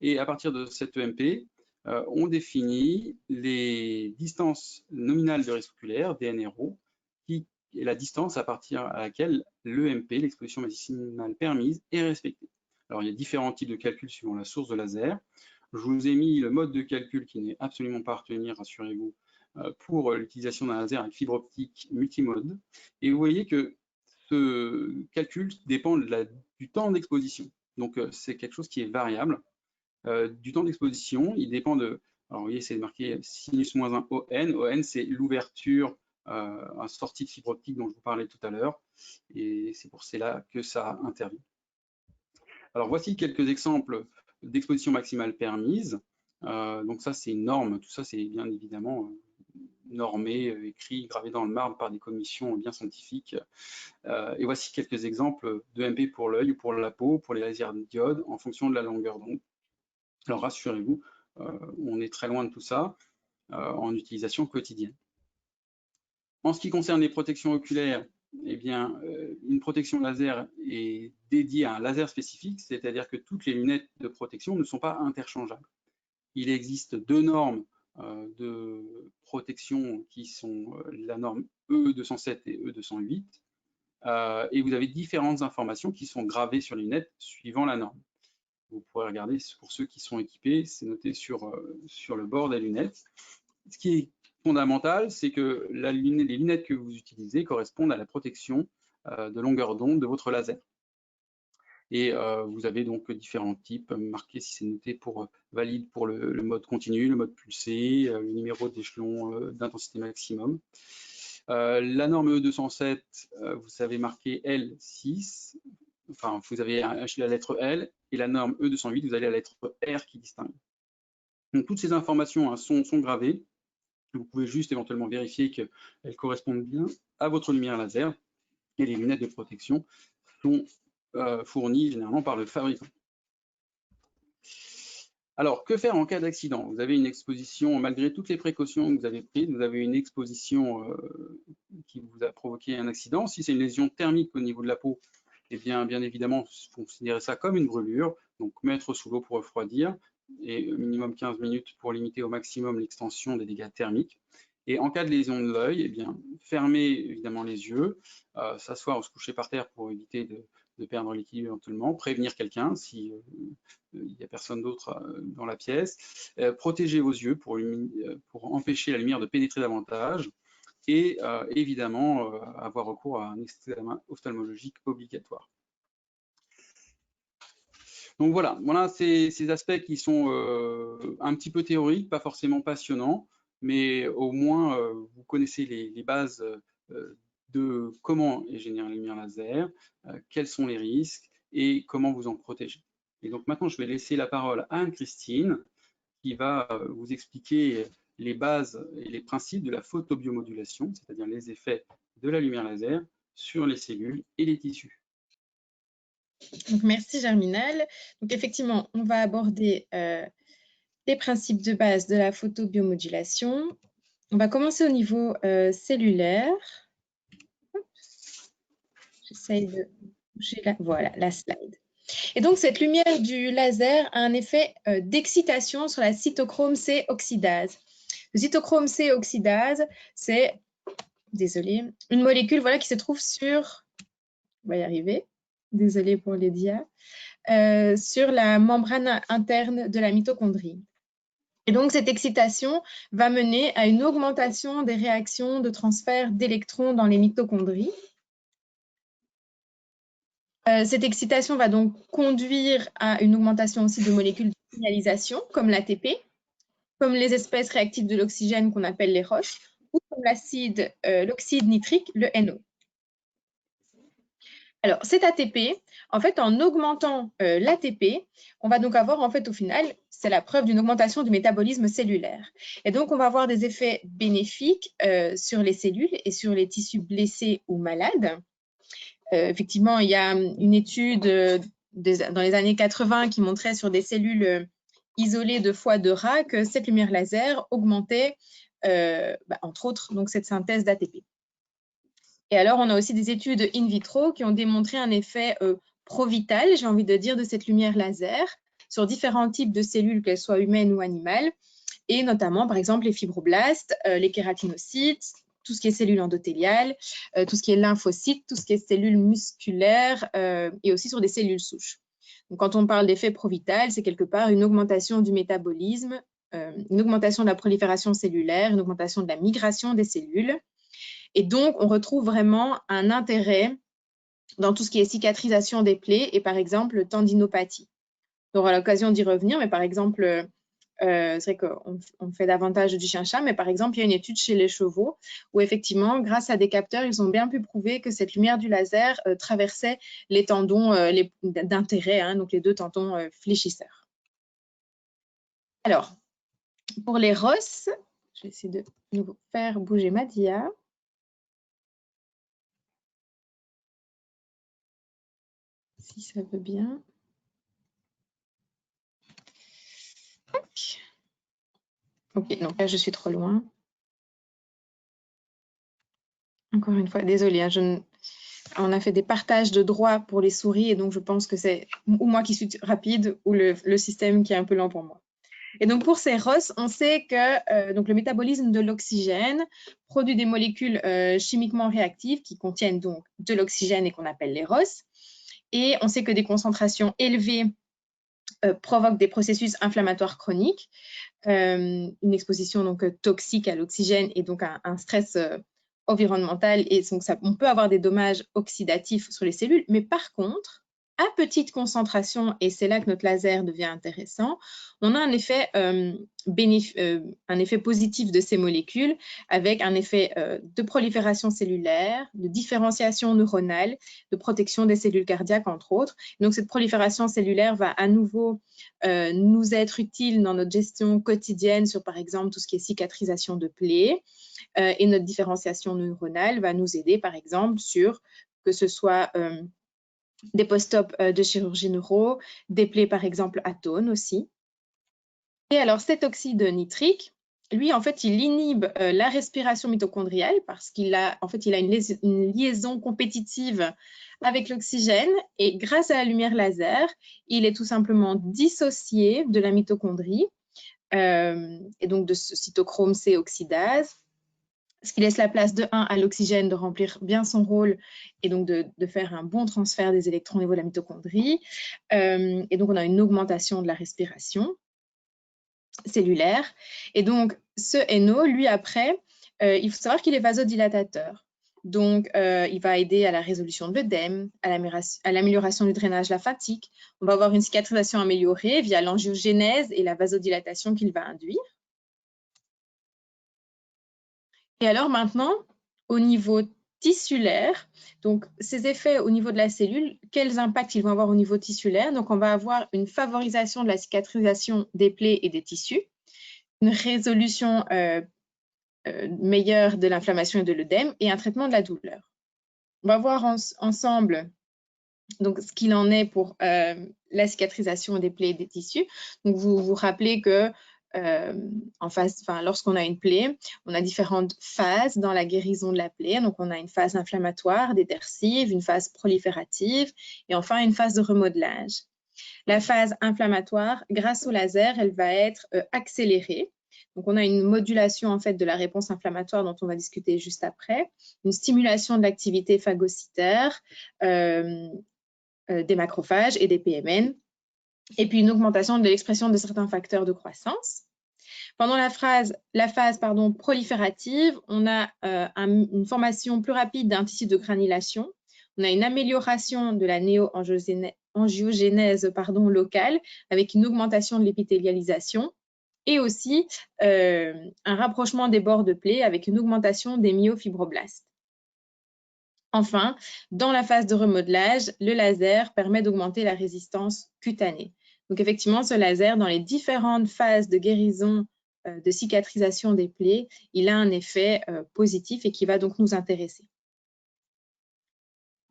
Et à partir de cette EMP, on définit les distances nominales de risque oculaire, DNRO, qui est la distance à partir à laquelle l'EMP, l'exposition maximale permise, est respectée. Alors, il y a différents types de calculs suivant la source de laser. Je vous ai mis le mode de calcul qui n'est absolument pas à retenir, rassurez-vous, pour l'utilisation d'un laser avec fibre optique multimode. Et vous voyez que ce calcul dépend du temps d'exposition. Donc, c'est quelque chose qui est variable. Du temps d'exposition, il dépend de... Alors, vous voyez, c'est marqué sinus moins 1 ON. ON, c'est l'ouverture à sortie de fibre optique dont je vous parlais tout à l'heure. Et c'est pour cela que ça intervient. Alors, voici quelques exemples d'exposition maximale permise. Donc ça, c'est une norme. Tout ça, c'est bien évidemment normé, écrit, gravé dans le marbre par des commissions bien scientifiques. Et voici quelques exemples d'EMP pour l'œil ou pour la peau, pour les lasers diode, en fonction de la longueur d'onde. Alors, rassurez-vous, on est très loin de tout ça en utilisation quotidienne. En ce qui concerne les protections oculaires, eh bien, une protection laser est dédiée à un laser spécifique, c'est-à-dire que toutes les lunettes de protection ne sont pas interchangeables. Il existe deux normes de protection qui sont la norme E207 et E208, et vous avez différentes informations qui sont gravées sur les lunettes suivant la norme. Vous pourrez regarder, pour ceux qui sont équipés, c'est noté sur le bord des lunettes. Ce qui est fondamental, c'est que les lunettes que vous utilisez correspondent à la protection de longueur d'onde de votre laser. Et vous avez donc différents types marqués si c'est noté pour valide pour le mode continu, le mode pulsé, le numéro d'échelon d'intensité maximum. La norme E207, vous savez marqué L6, enfin vous avez la lettre L, et la norme E208, vous avez la lettre R qui distingue. Donc toutes ces informations sont gravées. Vous pouvez juste éventuellement vérifier qu'elles correspondent bien à votre lumière laser, et les lunettes de protection sont fournies généralement par le fabricant. Alors, que faire en cas d'accident? Vous avez une exposition, malgré toutes les précautions que vous avez prises, vous avez une exposition qui vous a provoqué un accident. Si c'est une lésion thermique au niveau de la peau, eh bien évidemment, considérez ça comme une brûlure, donc mettre sous l'eau pour refroidir, et minimum 15 minutes pour limiter au maximum l'extension des dégâts thermiques. Et en cas de lésion de l'œil, eh bien, fermez évidemment les yeux, s'asseoir ou se coucher par terre pour éviter de perdre l'équilibre éventuellement, prévenir quelqu'un si il n'y a personne d'autre dans la pièce, protégez vos yeux pour empêcher la lumière de pénétrer davantage, et évidemment avoir recours à un examen ophtalmologique obligatoire. Donc voilà ces aspects qui sont un petit peu théoriques, pas forcément passionnants, mais au moins vous connaissez les bases de comment est générée la lumière laser, quels sont les risques et comment vous en protéger. Et donc maintenant, je vais laisser la parole à Anne-Christine qui va vous expliquer les bases et les principes de la photobiomodulation, c'est-à-dire les effets de la lumière laser sur les cellules et les tissus. Donc, merci Germinal. Donc effectivement, on va aborder les principes de base de la photobiomodulation. On va commencer au niveau cellulaire. J'essaye de bouger voilà, la slide. Et donc, cette lumière du laser a un effet d'excitation sur la cytochrome C oxydase. Le cytochrome C oxydase, c'est, désolée, une molécule voilà, qui se trouve sur, on va y arriver, désolée pour les dias, sur la membrane interne de la mitochondrie. Et donc, cette excitation va mener à une augmentation des réactions de transfert d'électrons dans les mitochondries. Cette excitation va donc conduire à une augmentation aussi de molécules de signalisation, comme l'ATP, comme les espèces réactives de l'oxygène qu'on appelle les roches, ou comme l'oxyde nitrique, le NO. Alors, cet ATP, en fait, en augmentant l'ATP, on va donc avoir, en fait, au final, c'est la preuve d'une augmentation du métabolisme cellulaire. Et donc, on va avoir des effets bénéfiques sur les cellules et sur les tissus blessés ou malades. Effectivement, il y a une étude dans les années 80 qui montrait sur des cellules isolées de foie de rat que cette lumière laser augmentait, entre autres, donc, cette synthèse d'ATP. Et alors, on a aussi des études in vitro qui ont démontré un effet pro-vital, j'ai envie de dire, de cette lumière laser sur différents types de cellules, qu'elles soient humaines ou animales, et notamment, par exemple, les fibroblastes, les kératinocytes, tout ce qui est cellules endothéliales, tout ce qui est lymphocytes, tout ce qui est cellules musculaires et aussi sur des cellules souches. Donc, quand on parle d'effet provital, c'est quelque part une augmentation du métabolisme, une augmentation de la prolifération cellulaire, une augmentation de la migration des cellules. Et donc, on retrouve vraiment un intérêt dans tout ce qui est cicatrisation des plaies et par exemple tendinopathie. On aura l'occasion d'y revenir, mais par exemple, c'est vrai qu'on fait davantage du chien-chat, mais par exemple, il y a une étude chez les chevaux où effectivement, grâce à des capteurs, ils ont bien pu prouver que cette lumière du laser traversait les tendons d'intérêt, hein, donc les deux tendons fléchisseurs. Alors, pour les ROS, je vais essayer de nous faire bouger ma dia. Si ça veut bien. Ok, donc là, je suis trop loin. Encore une fois, désolée, hein, on a fait des partages de droits pour les souris et donc je pense que c'est ou moi qui suis rapide ou le système qui est un peu lent pour moi. Et donc pour ces ROS, on sait que donc le métabolisme de l'oxygène produit des molécules chimiquement réactives qui contiennent donc de l'oxygène et qu'on appelle les ROS. Et on sait que des concentrations élevées provoquent des processus inflammatoires chroniques, une exposition donc toxique à l'oxygène et donc un stress environnemental, et donc on peut avoir des dommages oxydatifs sur les cellules, mais par contre, à petite concentration, et c'est là que notre laser devient intéressant, on a un effet positif de ces molécules avec un effet de prolifération cellulaire, de différenciation neuronale, de protection des cellules cardiaques, entre autres. Donc, cette prolifération cellulaire va à nouveau nous être utile dans notre gestion quotidienne sur, par exemple, tout ce qui est cicatrisation de plaies. Et notre différenciation neuronale va nous aider, par exemple, sur que ce soit des post-op de chirurgie neuro, des plaies, par exemple, atones aussi. Et alors, cet oxyde nitrique, lui, en fait, il inhibe la respiration mitochondriale parce qu'il a, en fait, il a une liaison compétitive avec l'oxygène et grâce à la lumière laser, il est tout simplement dissocié de la mitochondrie et donc de ce cytochrome C oxydase, ce qui laisse la place de 1 à l'oxygène de remplir bien son rôle et donc de faire un bon transfert des électrons au niveau de la mitochondrie. Et donc, on a une augmentation de la respiration cellulaire. Et donc, ce NO, lui, après, il faut savoir qu'il est vasodilatateur. Donc, il va aider à la résolution de l'œdème, à l'amélioration du drainage lymphatique. On va avoir une cicatrisation améliorée via l'angiogénèse et la vasodilatation qu'il va induire. Et alors maintenant, au niveau tissulaire, donc ces effets au niveau de la cellule, quels impacts ils vont avoir au niveau tissulaire? Donc on va avoir une favorisation de la cicatrisation des plaies et des tissus, une résolution meilleure de l'inflammation et de l'œdème et un traitement de la douleur. On va voir ensemble donc, ce qu'il en est pour la cicatrisation des plaies et des tissus. Donc vous vous rappelez que lorsqu'on a une plaie, on a différentes phases dans la guérison de la plaie. Donc, on a une phase inflammatoire, détersive, une phase proliférative et enfin une phase de remodelage. La phase inflammatoire, grâce au laser, elle va être accélérée. Donc, on a une modulation en fait de la réponse inflammatoire dont on va discuter juste après, une stimulation de l'activité phagocytaire des macrophages et des PMN, et puis une augmentation de l'expression de certains facteurs de croissance. Pendant la phase proliférative, on a une formation plus rapide d'un tissu de granulation. On a une amélioration de la néo-angiogénèse locale avec une augmentation de l'épithélialisation et aussi un rapprochement des bords de plaie avec une augmentation des myofibroblastes. Enfin, dans la phase de remodelage, le laser permet d'augmenter la résistance cutanée. Donc effectivement, ce laser, dans les différentes phases de guérison, de cicatrisation des plaies, il a un effet positif et qui va donc nous intéresser.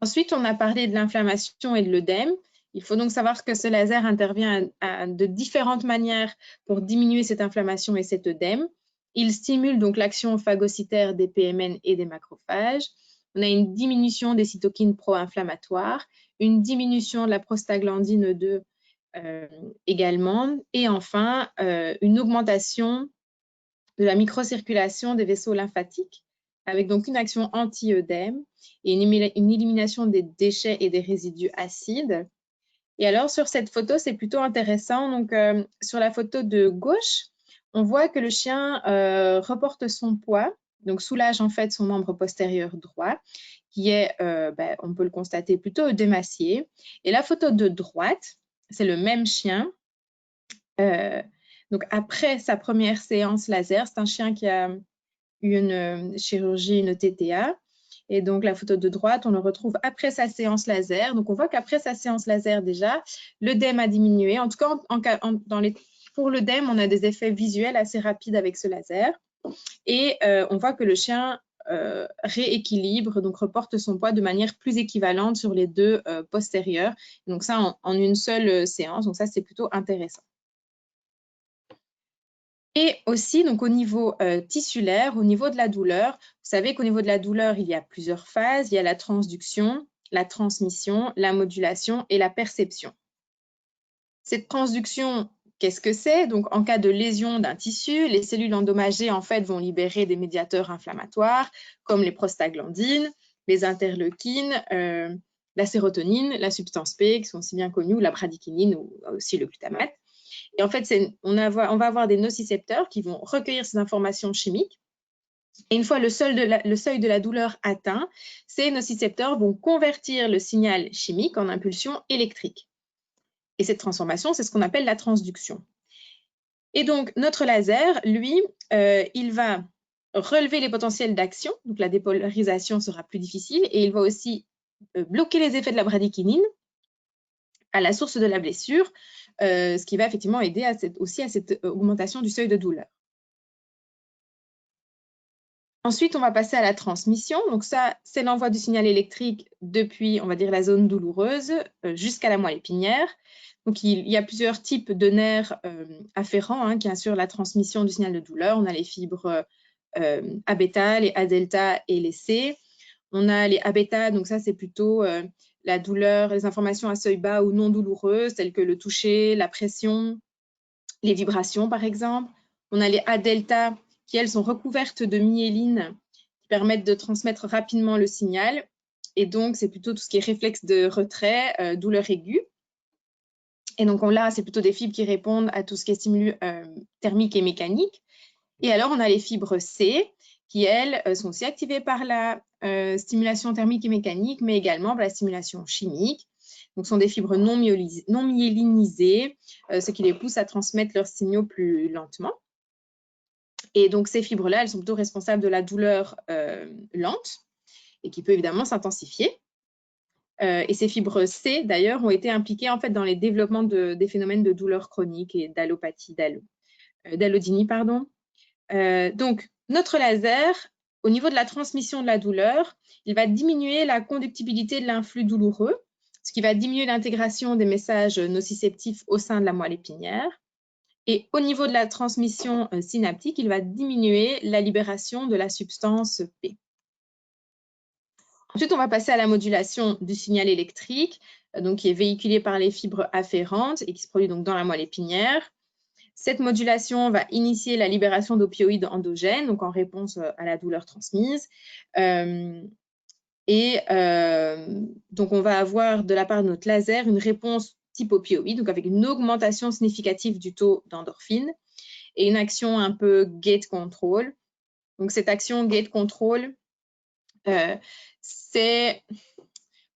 Ensuite, on a parlé de l'inflammation et de l'œdème. Il faut donc savoir que ce laser intervient de différentes manières pour diminuer cette inflammation et cet œdème. Il stimule donc l'action phagocytaire des PMN et des macrophages. On a une diminution des cytokines pro-inflammatoires, une diminution de la prostaglandine 2 également, et enfin une augmentation de la microcirculation des vaisseaux lymphatiques, avec donc une action anti-œdème et une élimination des déchets et des résidus acides. Et alors, sur cette photo, c'est plutôt intéressant. Donc, sur la photo de gauche, on voit que le chien reporte son poids, donc soulage en fait son membre postérieur droit, qui est, on peut le constater, plutôt œdémacié. Et la photo de droite, c'est le même chien. Donc, après sa première séance laser, c'est un chien qui a eu une chirurgie, une TTA. Et donc, la photo de droite, on le retrouve après sa séance laser. Donc, on voit qu'après sa séance laser, déjà, l'œdème a diminué. En tout cas, pour l'œdème, on a des effets visuels assez rapides avec ce laser. Et on voit que le chien rééquilibre, donc reporte son poids de manière plus équivalente sur les deux postérieurs. Donc, ça, en une seule séance. Donc, ça, c'est plutôt intéressant. Et aussi, donc, au niveau tissulaire, au niveau de la douleur, vous savez qu'au niveau de la douleur, il y a plusieurs phases. Il y a la transduction, la transmission, la modulation et la perception. Cette transduction, qu'est-ce que c'est? Donc, en cas de lésion d'un tissu, les cellules endommagées, en fait, vont libérer des médiateurs inflammatoires comme les prostaglandines, les interleukines, la sérotonine, la substance P, qui sont aussi bien connues, ou la bradykinin ou aussi le glutamate. Et en fait, on va avoir des nocicepteurs qui vont recueillir ces informations chimiques. Et une fois le seuil de la douleur atteint, ces nocicepteurs vont convertir le signal chimique en impulsion électrique. Et cette transformation, c'est ce qu'on appelle la transduction. Et donc, notre laser, lui, il va relever les potentiels d'action. Donc, la dépolarisation sera plus difficile. Et il va aussi bloquer les effets de la bradykinin à la source de la blessure, ce qui va effectivement aider aussi à cette augmentation du seuil de douleur. Ensuite, on va passer à la transmission. Donc ça, c'est l'envoi du signal électrique depuis, on va dire, la zone douloureuse jusqu'à la moelle épinière. Donc, il y a plusieurs types de nerfs afférents qui assurent la transmission du signal de douleur. On a les fibres A-bêta, les A-delta et les C. On a les A-bêta, donc ça, c'est plutôt la douleur, les informations à seuil bas ou non douloureuses, telles que le toucher, la pression, les vibrations, par exemple. On a les A-delta, qui, elles, sont recouvertes de myéline, qui permettent de transmettre rapidement le signal. Et donc, c'est plutôt tout ce qui est réflexe de retrait, douleur aiguë. Et donc, là, c'est plutôt des fibres qui répondent à tout ce qui est stimulus thermique et mécanique. Et alors, on a les fibres C, qui, elles, sont aussi activées par la stimulation thermique et mécanique, mais également par la stimulation chimique. Donc, ce sont des fibres non myélinisées, ce qui les pousse à transmettre leurs signaux plus lentement. Et donc, ces fibres-là, elles sont plutôt responsables de la douleur lente et qui peut évidemment s'intensifier. Et ces fibres C, d'ailleurs, ont été impliquées en fait dans les développements des phénomènes de douleur chronique et d'allopathie, d'allodynie, pardon. Donc, notre laser, au niveau de la transmission de la douleur, il va diminuer la conductibilité de l'influx douloureux, ce qui va diminuer l'intégration des messages nociceptifs au sein de la moelle épinière. Et au niveau de la transmission synaptique, il va diminuer la libération de la substance P. Ensuite, on va passer à la modulation du signal électrique, donc qui est véhiculé par les fibres afférentes et qui se produit donc dans la moelle épinière. Cette modulation va initier la libération d'opioïdes endogènes, donc en réponse à la douleur transmise. Donc, on va avoir de la part de notre laser une réponse type opioïde, donc avec une augmentation significative du taux d'endorphine et une action un peu gate control. Donc, cette action gate control, c'est,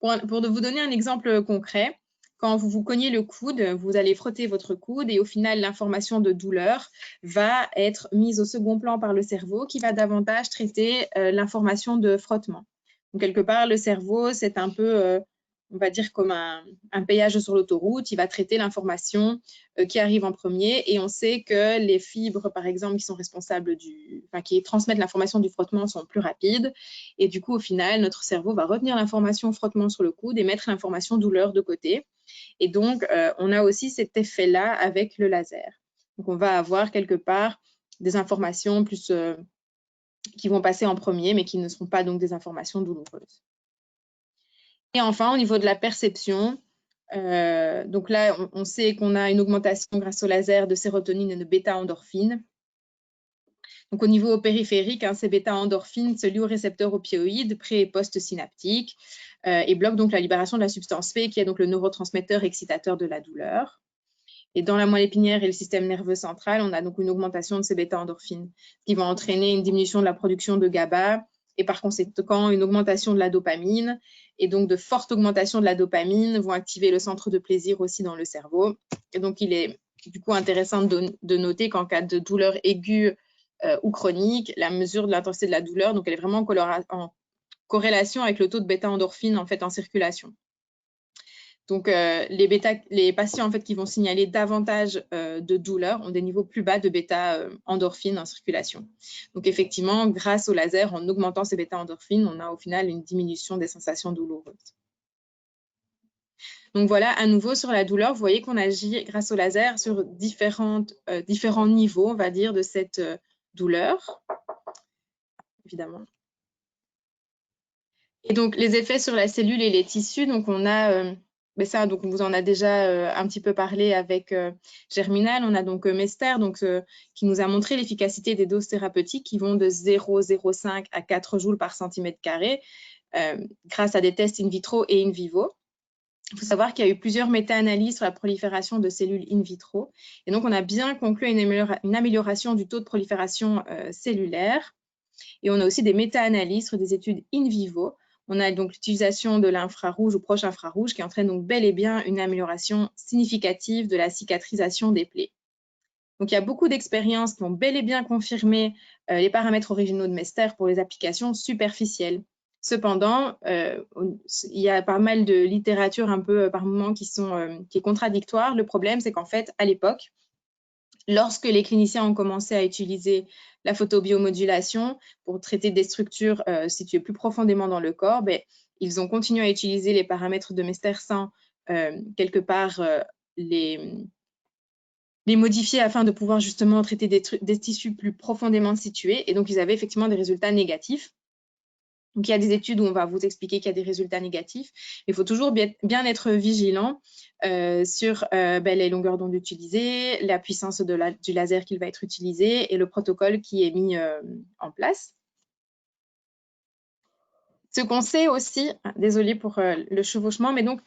pour vous donner un exemple concret, quand vous vous cognez le coude, vous allez frotter votre coude et au final, l'information de douleur va être mise au second plan par le cerveau qui va davantage traiter l'information de frottement. Donc, quelque part, le cerveau, c'est un peu, on va dire, comme un péage sur l'autoroute. Il va traiter l'information qui arrive en premier et on sait que les fibres, par exemple, qui sont responsables qui transmettent l'information du frottement sont plus rapides. Et du coup, au final, notre cerveau va retenir l'information frottement sur le coude et mettre l'information douleur de côté. Et donc, on a aussi cet effet-là avec le laser. Donc, on va avoir quelque part des informations plus qui vont passer en premier, mais qui ne seront pas donc des informations douloureuses. Et enfin, au niveau de la perception, donc là, on sait qu'on a une augmentation grâce au laser de sérotonine et de bêta-endorphine. Donc, au niveau périphérique, ces bêta-endorphines se lient aux récepteurs opioïdes pré- et post-synaptiques et bloquent donc la libération de la substance P, qui est donc le neurotransmetteur excitateur de la douleur. Et dans la moelle épinière et le système nerveux central, on a donc une augmentation de ces bêta-endorphines, qui va entraîner une diminution de la production de GABA et par conséquent une augmentation de la dopamine. Et donc, de fortes augmentations de la dopamine vont activer le centre de plaisir aussi dans le cerveau. Et donc, il est du coup intéressant de noter qu'en cas de douleur aiguë ou chronique, la mesure de l'intensité de la douleur, donc elle est vraiment en corrélation avec le taux de bêta-endorphine en fait en circulation. Donc, les patients en fait, qui vont signaler davantage de douleur ont des niveaux plus bas de bêta-endorphines en circulation. Donc, effectivement, grâce au laser, en augmentant ces bêta-endorphines, on a au final une diminution des sensations douloureuses. Donc, voilà, à nouveau, sur la douleur, vous voyez qu'on agit grâce au laser sur différents niveaux, on va dire, de cette douleur, évidemment. Et donc, les effets sur la cellule et les tissus, donc on a... mais ça, donc, on vous en a déjà un petit peu parlé avec Germinal. On a donc Mester, qui nous a montré l'efficacité des doses thérapeutiques qui vont de 0,05 à 4 joules par centimètre carré grâce à des tests in vitro et in vivo. Il faut savoir qu'il y a eu plusieurs méta-analyses sur la prolifération de cellules in vitro. Et donc, on a bien conclu une amélioration du taux de prolifération cellulaire. Et on a aussi des méta-analyses sur des études in vivo. On a donc l'utilisation de l'infrarouge ou proche infrarouge qui entraîne donc bel et bien une amélioration significative de la cicatrisation des plaies. Donc, il y a beaucoup d'expériences qui ont bel et bien confirmé les paramètres originaux de Mester pour les applications superficielles. Cependant, il y a pas mal de littérature un peu par moment qui est contradictoire. Le problème, c'est qu'en fait, à l'époque, lorsque les cliniciens ont commencé à utiliser la photobiomodulation pour traiter des structures situées plus profondément dans le corps, ils ont continué à utiliser les paramètres de Mester sans quelque part les modifier afin de pouvoir justement traiter des tissus plus profondément situés. Et donc, ils avaient effectivement des résultats négatifs. Donc, il y a des études où on va vous expliquer qu'il y a des résultats négatifs. Il faut toujours bien être vigilant sur les longueurs d'onde utilisées, la puissance du laser qui va être utilisé et le protocole qui est mis en place. Ce qu'on sait aussi, désolée pour le chevauchement, mais donc,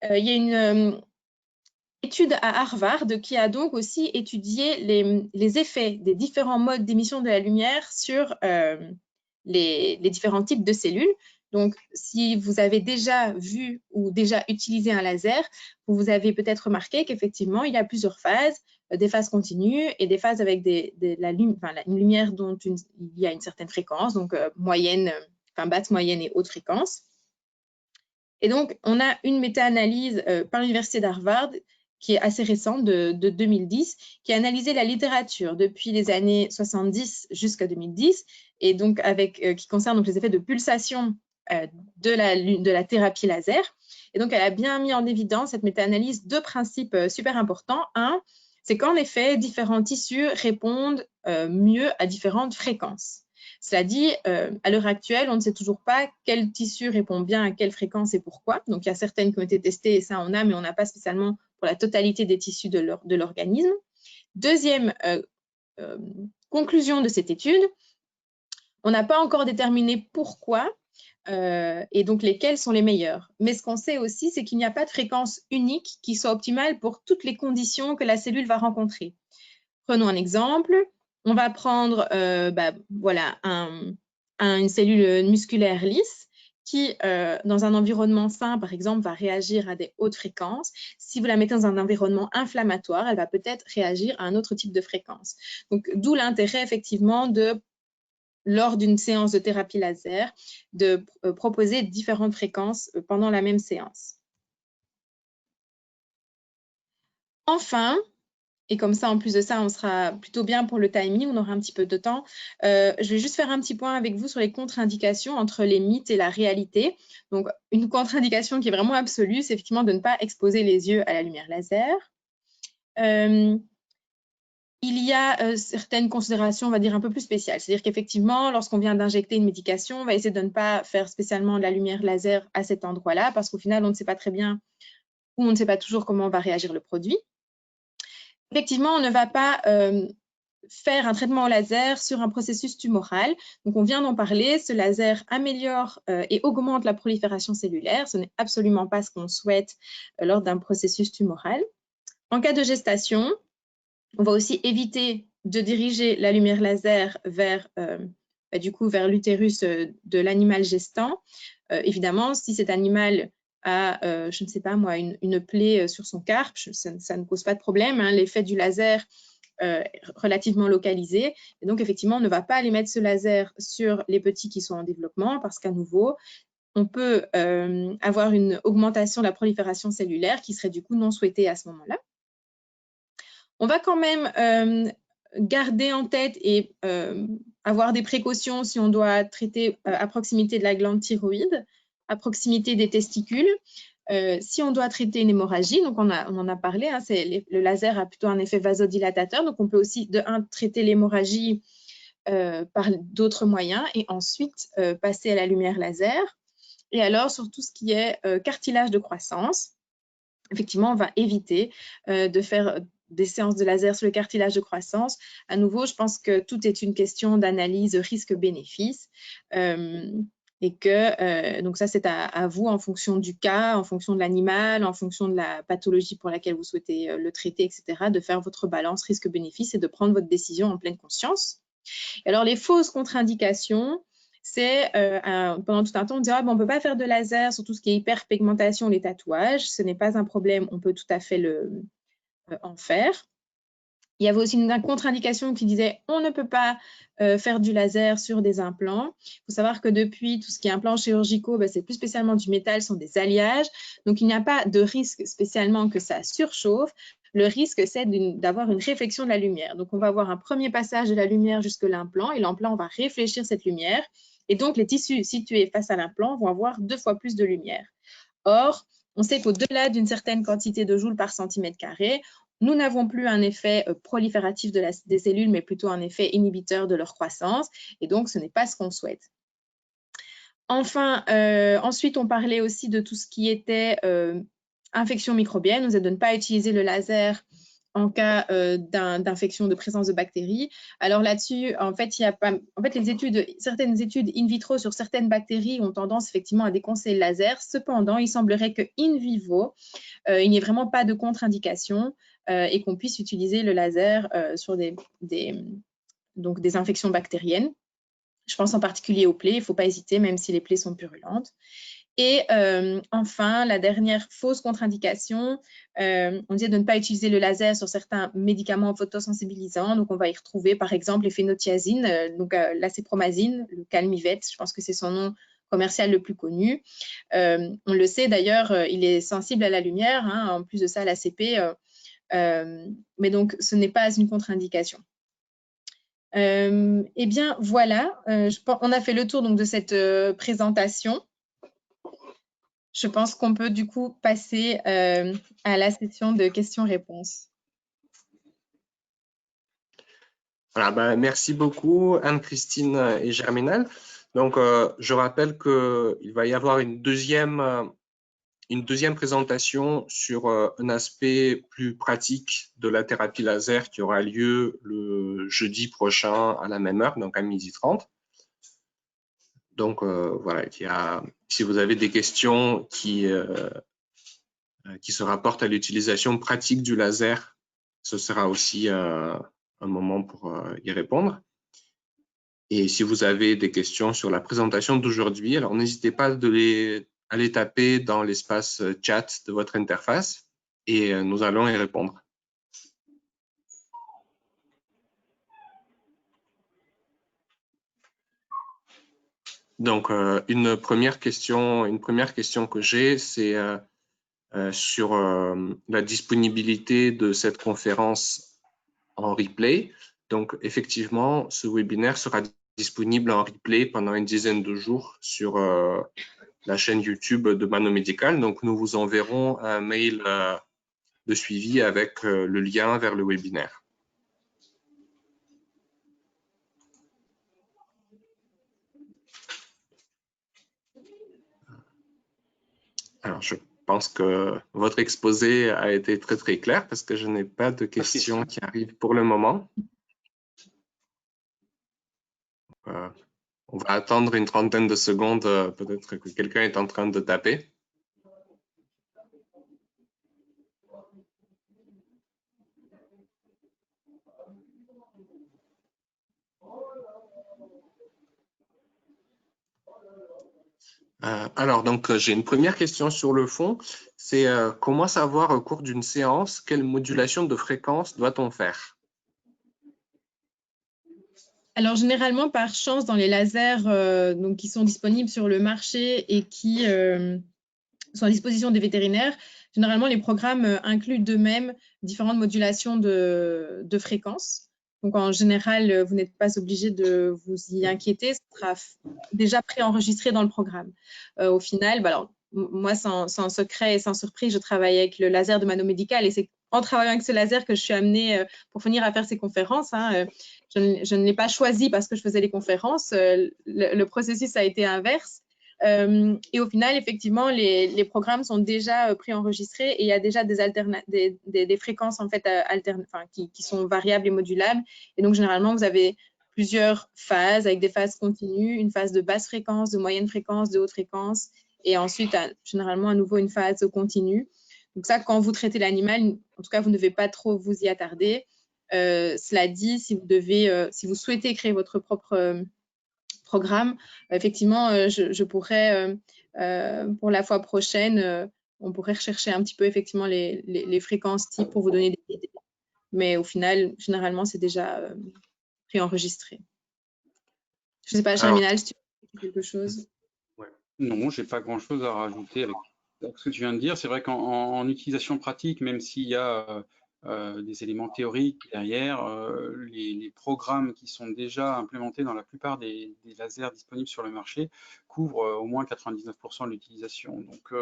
il y a une étude à Harvard qui a donc aussi étudié les effets des différents modes d'émission de la lumière sur les différents types de cellules. Donc, si vous avez déjà vu ou déjà utilisé un laser, vous avez peut-être remarqué qu'effectivement, il y a plusieurs phases, des phases continues et des phases avec une lumière dont il y a une certaine fréquence, donc moyenne, basse, moyenne et haute fréquence. Et donc, on a une méta-analyse par l'Université d'Harvard qui est assez récente, de 2010, qui a analysé la littérature depuis les années 70 jusqu'à 2010, et donc qui concerne donc les effets de pulsation de la thérapie laser. Et donc, elle a bien mis en évidence, cette méta-analyse, deux principes super importants. Un, c'est qu'en effet, différents tissus répondent mieux à différentes fréquences. Cela dit, à l'heure actuelle, on ne sait toujours pas quel tissu répond bien à quelle fréquence et pourquoi. Donc, il y a certaines qui ont été testées et ça, on a, mais on n'a pas spécialement pour la totalité des tissus de l'organisme. Deuxième conclusion de cette étude, on n'a pas encore déterminé pourquoi et donc lesquels sont les meilleurs. Mais ce qu'on sait aussi, c'est qu'il n'y a pas de fréquence unique qui soit optimale pour toutes les conditions que la cellule va rencontrer. Prenons un exemple. On va prendre une cellule musculaire lisse qui, dans un environnement sain, par exemple, va réagir à des hautes fréquences. Si vous la mettez dans un environnement inflammatoire, elle va peut-être réagir à un autre type de fréquence. Donc, d'où l'intérêt, effectivement, lors d'une séance de thérapie laser, de proposer différentes fréquences pendant la même séance. Enfin, et comme ça, en plus de ça, on sera plutôt bien pour le timing, on aura un petit peu de temps. Je vais juste faire un petit point avec vous sur les contre-indications entre les mythes et la réalité. Donc, une contre-indication qui est vraiment absolue, c'est effectivement de ne pas exposer les yeux à la lumière laser. Il y a certaines considérations, on va dire, un peu plus spéciales. C'est-à-dire qu'effectivement, lorsqu'on vient d'injecter une médication, on va essayer de ne pas faire spécialement de la lumière laser à cet endroit-là, parce qu'au final, on ne sait pas très bien ou on ne sait pas toujours comment va réagir le produit. Effectivement, on ne va pas faire un traitement au laser sur un processus tumoral. Donc, on vient d'en parler, ce laser améliore et augmente la prolifération cellulaire. Ce n'est absolument pas ce qu'on souhaite lors d'un processus tumoral. En cas de gestation, on va aussi éviter de diriger la lumière laser vers, vers l'utérus de l'animal gestant. Évidemment, si cet animal a, je ne sais pas moi, une plaie sur son carpe, ça ne pose pas de problème. Hein, l'effet du laser relativement localisé. Et donc, effectivement, on ne va pas aller mettre ce laser sur les petits qui sont en développement parce qu'à nouveau, on peut avoir une augmentation de la prolifération cellulaire qui serait du coup non souhaitée à ce moment-là. On va quand même garder en tête et avoir des précautions si on doit traiter à proximité de la glande thyroïde, à proximité des testicules. Si on doit traiter une hémorragie, donc on en a parlé, hein, le laser a plutôt un effet vasodilatateur, donc on peut aussi de un traiter l'hémorragie par d'autres moyens et ensuite passer à la lumière laser. Et alors sur tout ce qui est cartilage de croissance, effectivement on va éviter de faire des séances de laser sur le cartilage de croissance. À nouveau, je pense que tout est une question d'analyse risque-bénéfice. Et que, donc ça, c'est à vous en fonction du cas, en fonction de l'animal, en fonction de la pathologie pour laquelle vous souhaitez le traiter, etc., de faire votre balance risque-bénéfice et de prendre votre décision en pleine conscience. Et alors, les fausses contre-indications, c'est pendant tout un temps, on dit on ne peut pas faire de laser sur tout ce qui est hyperpigmentation, les tatouages. Ce n'est pas un problème, on peut tout à fait en faire. Il y avait aussi une contre-indication qui disait on ne peut pas faire du laser sur des implants. Il faut savoir que depuis, tout ce qui est implants chirurgicaux, c'est plus spécialement du métal, sont des alliages. Donc, il n'y a pas de risque spécialement que ça surchauffe. Le risque, c'est d'avoir une réflexion de la lumière. Donc, on va avoir un premier passage de la lumière jusque l'implant et l'implant va réfléchir cette lumière. Et donc, les tissus situés face à l'implant vont avoir 2 fois plus de lumière. Or, on sait qu'au-delà d'une certaine quantité de joules par centimètre carré, nous n'avons plus un effet prolifératif des cellules, mais plutôt un effet inhibiteur de leur croissance. Et donc, ce n'est pas ce qu'on souhaite. Enfin, ensuite, on parlait aussi de tout ce qui était infection microbienne. On disait de ne pas utiliser le laser en cas d'infection de présence de bactéries. Alors là-dessus, en fait, certaines études in vitro sur certaines bactéries ont tendance effectivement à déconseiller le laser. Cependant, il semblerait que in vivo, il n'y ait vraiment pas de contre-indication et qu'on puisse utiliser le laser sur donc des infections bactériennes. Je pense en particulier aux plaies, il ne faut pas hésiter, même si les plaies sont purulentes. Et enfin, la dernière fausse contre-indication, on disait de ne pas utiliser le laser sur certains médicaments photosensibilisants. Donc, on va y retrouver, par exemple, les phénothiazines, donc l'acépromazine, le Calmivette, je pense que c'est son nom commercial le plus connu. On le sait d'ailleurs, il est sensible à la lumière, hein, en plus de ça, l'ACP, mais donc ce n'est pas une contre-indication. Eh bien, voilà, on a fait le tour donc, de cette présentation. Je pense qu'on peut du coup passer à la session de questions-réponses. Voilà, merci beaucoup Anne-Christine et Germinal. Donc, je rappelle qu'il va y avoir une deuxième présentation sur un aspect plus pratique de la thérapie laser qui aura lieu le jeudi prochain à la même heure, donc à 12h30. Donc, voilà, si vous avez des questions qui se rapportent à l'utilisation pratique du laser, ce sera aussi un moment pour y répondre. Et si vous avez des questions sur la présentation d'aujourd'hui, alors n'hésitez pas à les taper dans l'espace chat de votre interface et nous allons y répondre. Donc, une première question que j'ai, c'est sur la disponibilité de cette conférence en replay. Donc, effectivement, ce webinaire sera disponible en replay pendant une dizaine de jours sur la chaîne YouTube de Mano Medical. Donc, nous vous enverrons un mail de suivi avec le lien vers le webinaire. Alors, je pense que votre exposé a été très, très clair parce que je n'ai pas de questions qui arrivent pour le moment. on va attendre une trentaine de secondes, peut-être que quelqu'un est en train de taper. Alors, donc, j'ai une première question sur le fond. C'est comment savoir au cours d'une séance quelle modulation de fréquence doit-on faire? Alors, généralement, par chance, dans les lasers donc, qui sont disponibles sur le marché et qui sont à disposition des vétérinaires, généralement, les programmes incluent d'eux-mêmes différentes modulations de fréquences. Donc, en général, vous n'êtes pas obligé de vous y inquiéter. Ce sera déjà préenregistré dans le programme. Au final, alors, moi, sans secret et sans surprise, je travaille avec le laser de Mano Médical et c'est en travaillant avec ce laser que je suis amenée pour venir à faire ces conférences. Je ne l'ai pas choisi parce que je faisais les conférences. Le processus a été inverse. Et au final, effectivement, les programmes sont déjà préenregistrés et il y a déjà des fréquences en fait, qui sont variables et modulables. Et donc, généralement, vous avez plusieurs phases avec des phases continues, une phase de basse fréquence, de moyenne fréquence, de haute fréquence, et ensuite, généralement, à nouveau, une phase continue. Donc ça, quand vous traitez l'animal, en tout cas, vous ne devez pas trop vous y attarder. Cela dit, si vous souhaitez créer votre propre programme, effectivement, je pourrais, pour la fois prochaine, on pourrait rechercher un petit peu effectivement les fréquences types pour vous donner des idées. Mais au final, généralement, c'est déjà préenregistré. Je ne sais pas, Germinal, si tu veux dire quelque chose. Non, j'ai pas grand-chose à rajouter avec ce que tu viens de dire. C'est vrai qu'en utilisation pratique, même s'il y a des éléments théoriques derrière, les programmes qui sont déjà implémentés dans la plupart des lasers disponibles sur le marché couvrent au moins 99% de l'utilisation. Donc,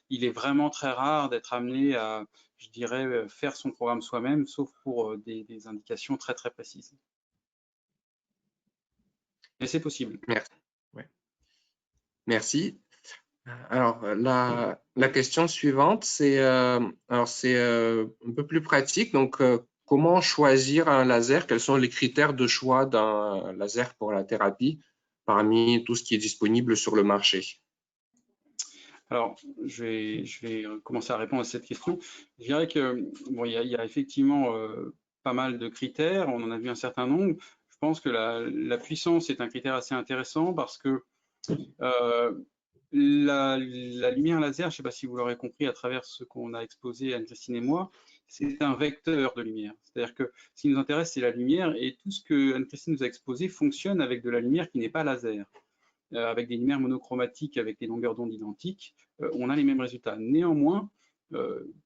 il est vraiment très rare d'être amené à, je dirais, faire son programme soi-même, sauf pour des indications très très précises. Mais c'est possible. Merci. Ouais. Merci. Alors, la question suivante, c'est un peu plus pratique. Donc, comment choisir un laser? Quels sont les critères de choix d'un laser pour la thérapie parmi tout ce qui est disponible sur le marché? Alors, je vais commencer à répondre à cette question. Je dirais que bon, il y a effectivement pas mal de critères. On en a vu un certain nombre. Je pense que la puissance est un critère assez intéressant parce que la lumière laser, je ne sais pas si vous l'aurez compris à travers ce qu'on a exposé Anne-Christine et moi, c'est un vecteur de lumière. C'est-à-dire que ce qui nous intéresse, c'est la lumière et tout ce que Anne-Christine nous a exposé fonctionne avec de la lumière qui n'est pas laser. Avec des lumières monochromatiques, avec des longueurs d'onde identiques, on a les mêmes résultats. Néanmoins,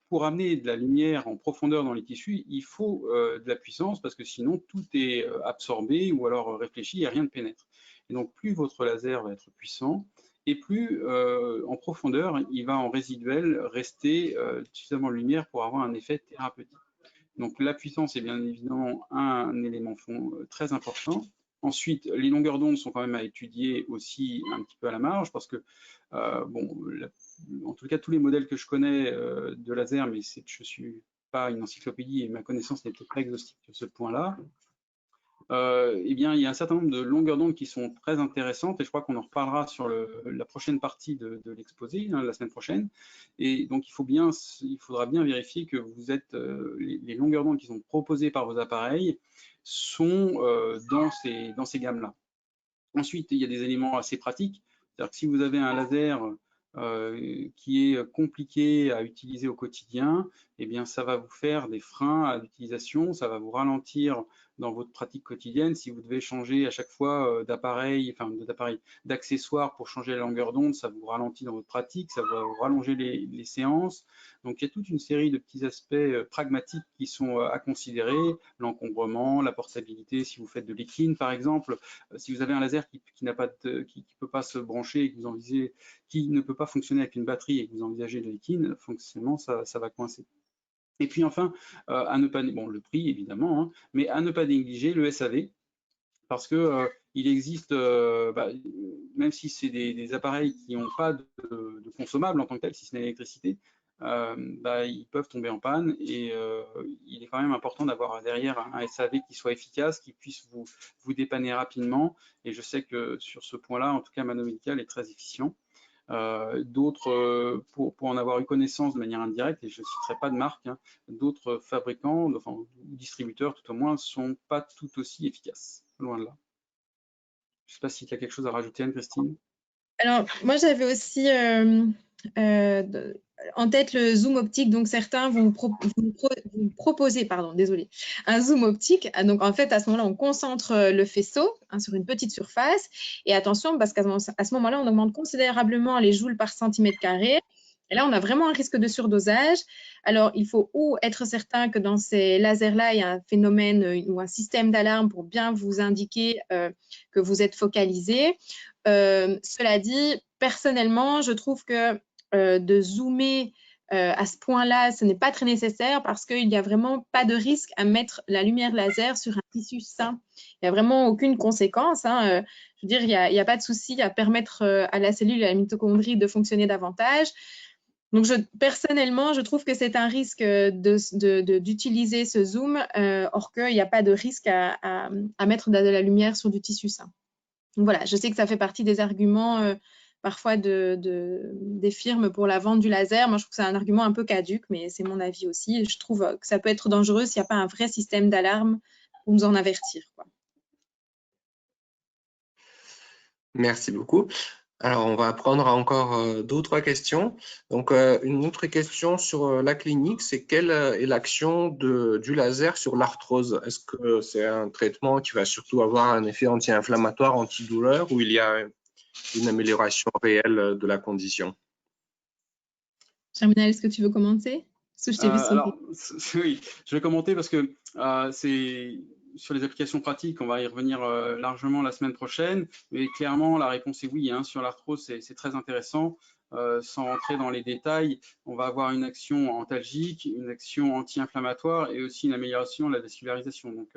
pour amener de la lumière en profondeur dans les tissus, il faut de la puissance parce que sinon tout est absorbé ou alors réfléchi et rien ne pénètre. Et donc plus votre laser va être puissant et plus en profondeur il va en résiduel rester suffisamment de lumière pour avoir un effet thérapeutique. Donc la puissance est bien évidemment un élément très important. Ensuite, les longueurs d'onde sont quand même à étudier aussi un petit peu à la marge parce que, bon, en tout cas, tous les modèles que je connais de laser, mais je ne suis pas une encyclopédie et ma connaissance n'est peut-être pas exhaustive sur ce point-là, eh bien, il y a un certain nombre de longueurs d'onde qui sont très intéressantes et je crois qu'on en reparlera sur la prochaine partie de l'exposé, hein, la semaine prochaine. Et donc, il faudra bien vérifier que vous êtes, les longueurs d'onde qui sont proposées par vos appareils sont dans ces gammes-là. Ensuite, il y a des éléments assez pratiques. C'est-à-dire que si vous avez un laser qui est compliqué à utiliser au quotidien, eh bien, ça va vous faire des freins à l'utilisation, ça va vous ralentir dans votre pratique quotidienne. Si vous devez changer à chaque fois d'accessoires pour changer la longueur d'onde, ça vous ralentit dans votre pratique, ça va vous rallonger les séances. Donc, il y a toute une série de petits aspects pragmatiques qui sont à considérer, l'encombrement, la portabilité, si vous faites de l'équine, par exemple. Si vous avez un laser qui peut pas se brancher et que vous envisagez, qui ne peut pas fonctionner avec une batterie et que vous envisagez de l'équine, fonctionnellement, ça va coincer. Et puis enfin, à ne pas, bon, le prix évidemment, hein, mais à ne pas négliger le SAV, parce que il existe, même si c'est des appareils qui n'ont pas de consommables en tant que tel, si ce n'est l'électricité, ils peuvent tomber en panne et il est quand même important d'avoir derrière un SAV qui soit efficace, qui puisse vous dépanner rapidement. Et je sais que sur ce point-là, en tout cas, Mano Medical est très efficient. D'autres, pour en avoir eu connaissance de manière indirecte, et je ne citerai pas de marque, hein, d'autres fabricants, enfin distributeurs tout au moins, ne sont pas tout aussi efficaces, loin de là. Je ne sais pas si tu as quelque chose à rajouter, Anne-Christine. Alors, moi, j'avais aussi en tête le zoom optique. Donc, certains vont vous proposer, pardon, désolé, un zoom optique. Donc, en fait, à ce moment-là, on concentre le faisceau sur une petite surface. Et attention, parce qu'à ce moment-là, on augmente considérablement les joules par centimètre carré. Et là, on a vraiment un risque de surdosage. Alors, il faut ou être certain que dans ces lasers-là, il y a un phénomène ou un système d'alarme pour bien vous indiquer que vous êtes focalisé. Cela dit, personnellement, je trouve que de zoomer à ce point-là, ce n'est pas très nécessaire parce qu'il n'y a vraiment pas de risque à mettre la lumière laser sur un tissu sain. Il n'y a vraiment aucune conséquence. Hein. Je veux dire, il n'y a pas de souci à permettre à la cellule, à la mitochondrie de fonctionner davantage. Donc, personnellement, je trouve que c'est un risque d'utiliser ce zoom, or qu'il n'y a pas de risque à mettre de la lumière sur du tissu sain. Donc, voilà, je sais que ça fait partie des arguments parfois des firmes pour la vente du laser. Moi, je trouve que c'est un argument un peu caduc, mais c'est mon avis aussi. Je trouve que ça peut être dangereux s'il n'y a pas un vrai système d'alarme pour nous en avertir, quoi. Merci beaucoup. Alors, on va prendre encore 2 ou 3 questions. Donc, une autre question sur la clinique, c'est quelle est l'action du laser sur l'arthrose? Est-ce que c'est un traitement qui va surtout avoir un effet anti-inflammatoire, antidouleur, ou il y a une amélioration réelle de la condition? Germinal, est-ce que tu veux commencer? Parce que je t'ai vu sauter. Alors, oui, je vais commenter parce que c'est sur les applications pratiques, on va y revenir largement la semaine prochaine. Mais clairement, la réponse est oui. Hein, sur l'arthrose, c'est très intéressant. Sans rentrer dans les détails, on va avoir une action antalgique, une action anti-inflammatoire et aussi une amélioration de la vascularisation. Donc,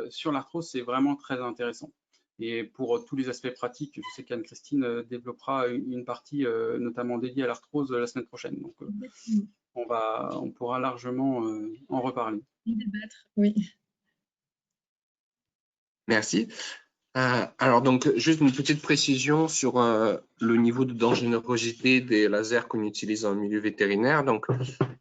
sur l'arthrose, c'est vraiment très intéressant. Et pour tous les aspects pratiques, je sais qu'Anne-Christine développera une partie notamment dédiée à l'arthrose la semaine prochaine. Donc, on pourra largement en reparler. Débattre, oui. Merci. Alors, donc, juste une petite précision sur le niveau de dangerosité des lasers qu'on utilise en milieu vétérinaire. Donc,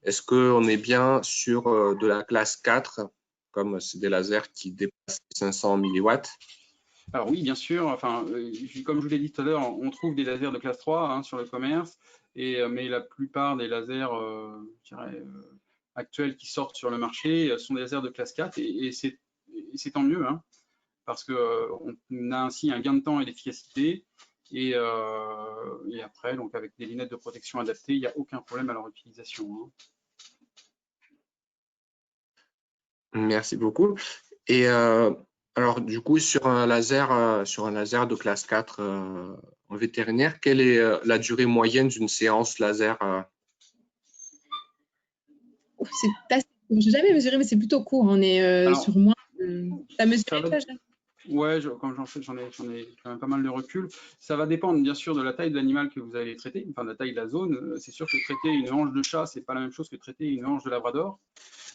est-ce qu'on est bien sur de la classe 4, comme c'est des lasers qui dépassent 500 milliwatts? Alors oui, bien sûr. Enfin, comme je vous l'ai dit tout à l'heure, on trouve des lasers de classe 3 hein, sur le commerce, mais la plupart des lasers je dirais, actuels qui sortent sur le marché sont des lasers de classe 4 et c'est tant mieux. Hein, parce qu'on a ainsi un gain de temps et d'efficacité. Et après, donc avec des lunettes de protection adaptées, il n'y a aucun problème à leur utilisation. Hein. Merci beaucoup. Et alors, du coup, sur un laser de classe 4 en vétérinaire, quelle est la durée moyenne d'une séance laser? Je n'ai jamais mesuré, mais c'est plutôt court. On est Alors, sur moins. Tu as mesuré, toi, Jeanne? Ouais, comme j'en ai quand même pas mal de recul. Ça va dépendre bien sûr de la taille de l'animal que vous allez traiter, enfin de la taille de la zone. C'est sûr que traiter une hanche de chat, c'est pas la même chose que traiter une hanche de labrador.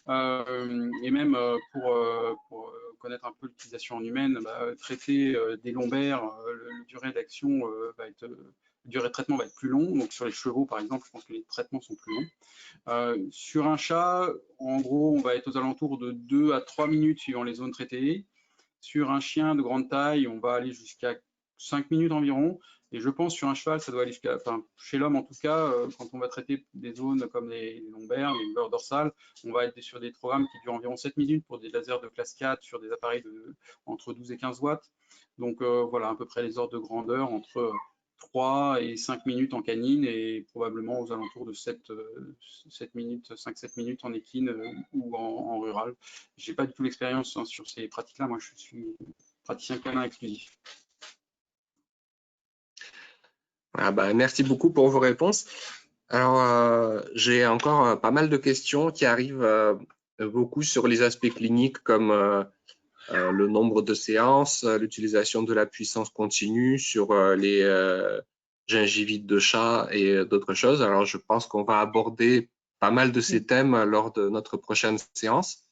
Et même pour connaître un peu l'utilisation en humaine, traiter des lombaires, la durée d'action va être, la durée de traitement va être plus long. Donc sur les chevaux, par exemple, je pense que les traitements sont plus longs. Sur un chat, en gros, on va être aux alentours de 2 à 3 minutes suivant les zones traitées. Sur un chien de grande taille, on va aller jusqu'à 5 minutes environ. Et je pense sur un cheval, ça doit aller jusqu'à, enfin, chez l'homme en tout cas, quand on va traiter des zones comme les lombaires, les douleurs dorsales, on va être sur des programmes qui durent environ 7 minutes pour des lasers de classe 4 sur des appareils entre 12 et 15 watts. Donc voilà, à peu près les ordres de grandeur entre 3 et 5 minutes en canine et probablement aux alentours de 7 minutes, 5-7 minutes en équine ou en rural. Je n'ai pas du tout l'expérience hein, sur ces pratiques-là. Moi, je suis praticien canin exclusif. Ah bah, merci beaucoup pour vos réponses. Alors, j'ai encore pas mal de questions qui arrivent beaucoup sur les aspects cliniques comme le nombre de séances, l'utilisation de la puissance continue, sur les gingivite de chat et d'autres choses. Alors, je pense qu'on va aborder pas mal de ces thèmes lors de notre prochaine séance.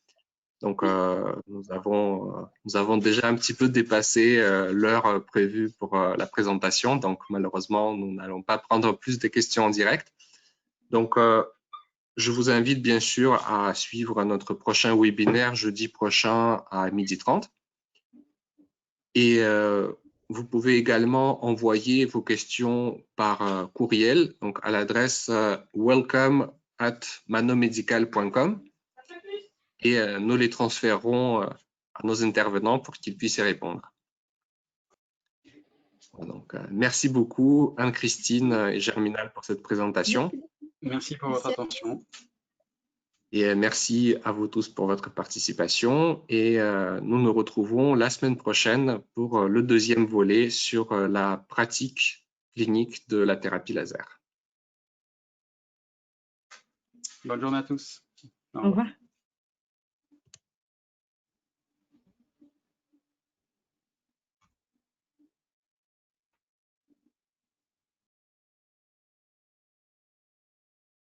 Donc, nous avons déjà un petit peu dépassé l'heure prévue pour la présentation. Donc, malheureusement, nous n'allons pas prendre plus de questions en direct. Donc, je vous invite bien sûr à suivre notre prochain webinaire jeudi prochain à 12h30. Et vous pouvez également envoyer vos questions par courriel, donc à l'adresse welcome@manomedical.com et nous les transférerons à nos intervenants pour qu'ils puissent y répondre. Donc, merci beaucoup Anne-Christine et Germinal pour cette présentation. Merci pour votre attention. Et merci à vous tous pour votre participation et nous nous retrouvons la semaine prochaine pour le deuxième volet sur la pratique clinique de la thérapie laser. Bonne journée à tous. Au revoir.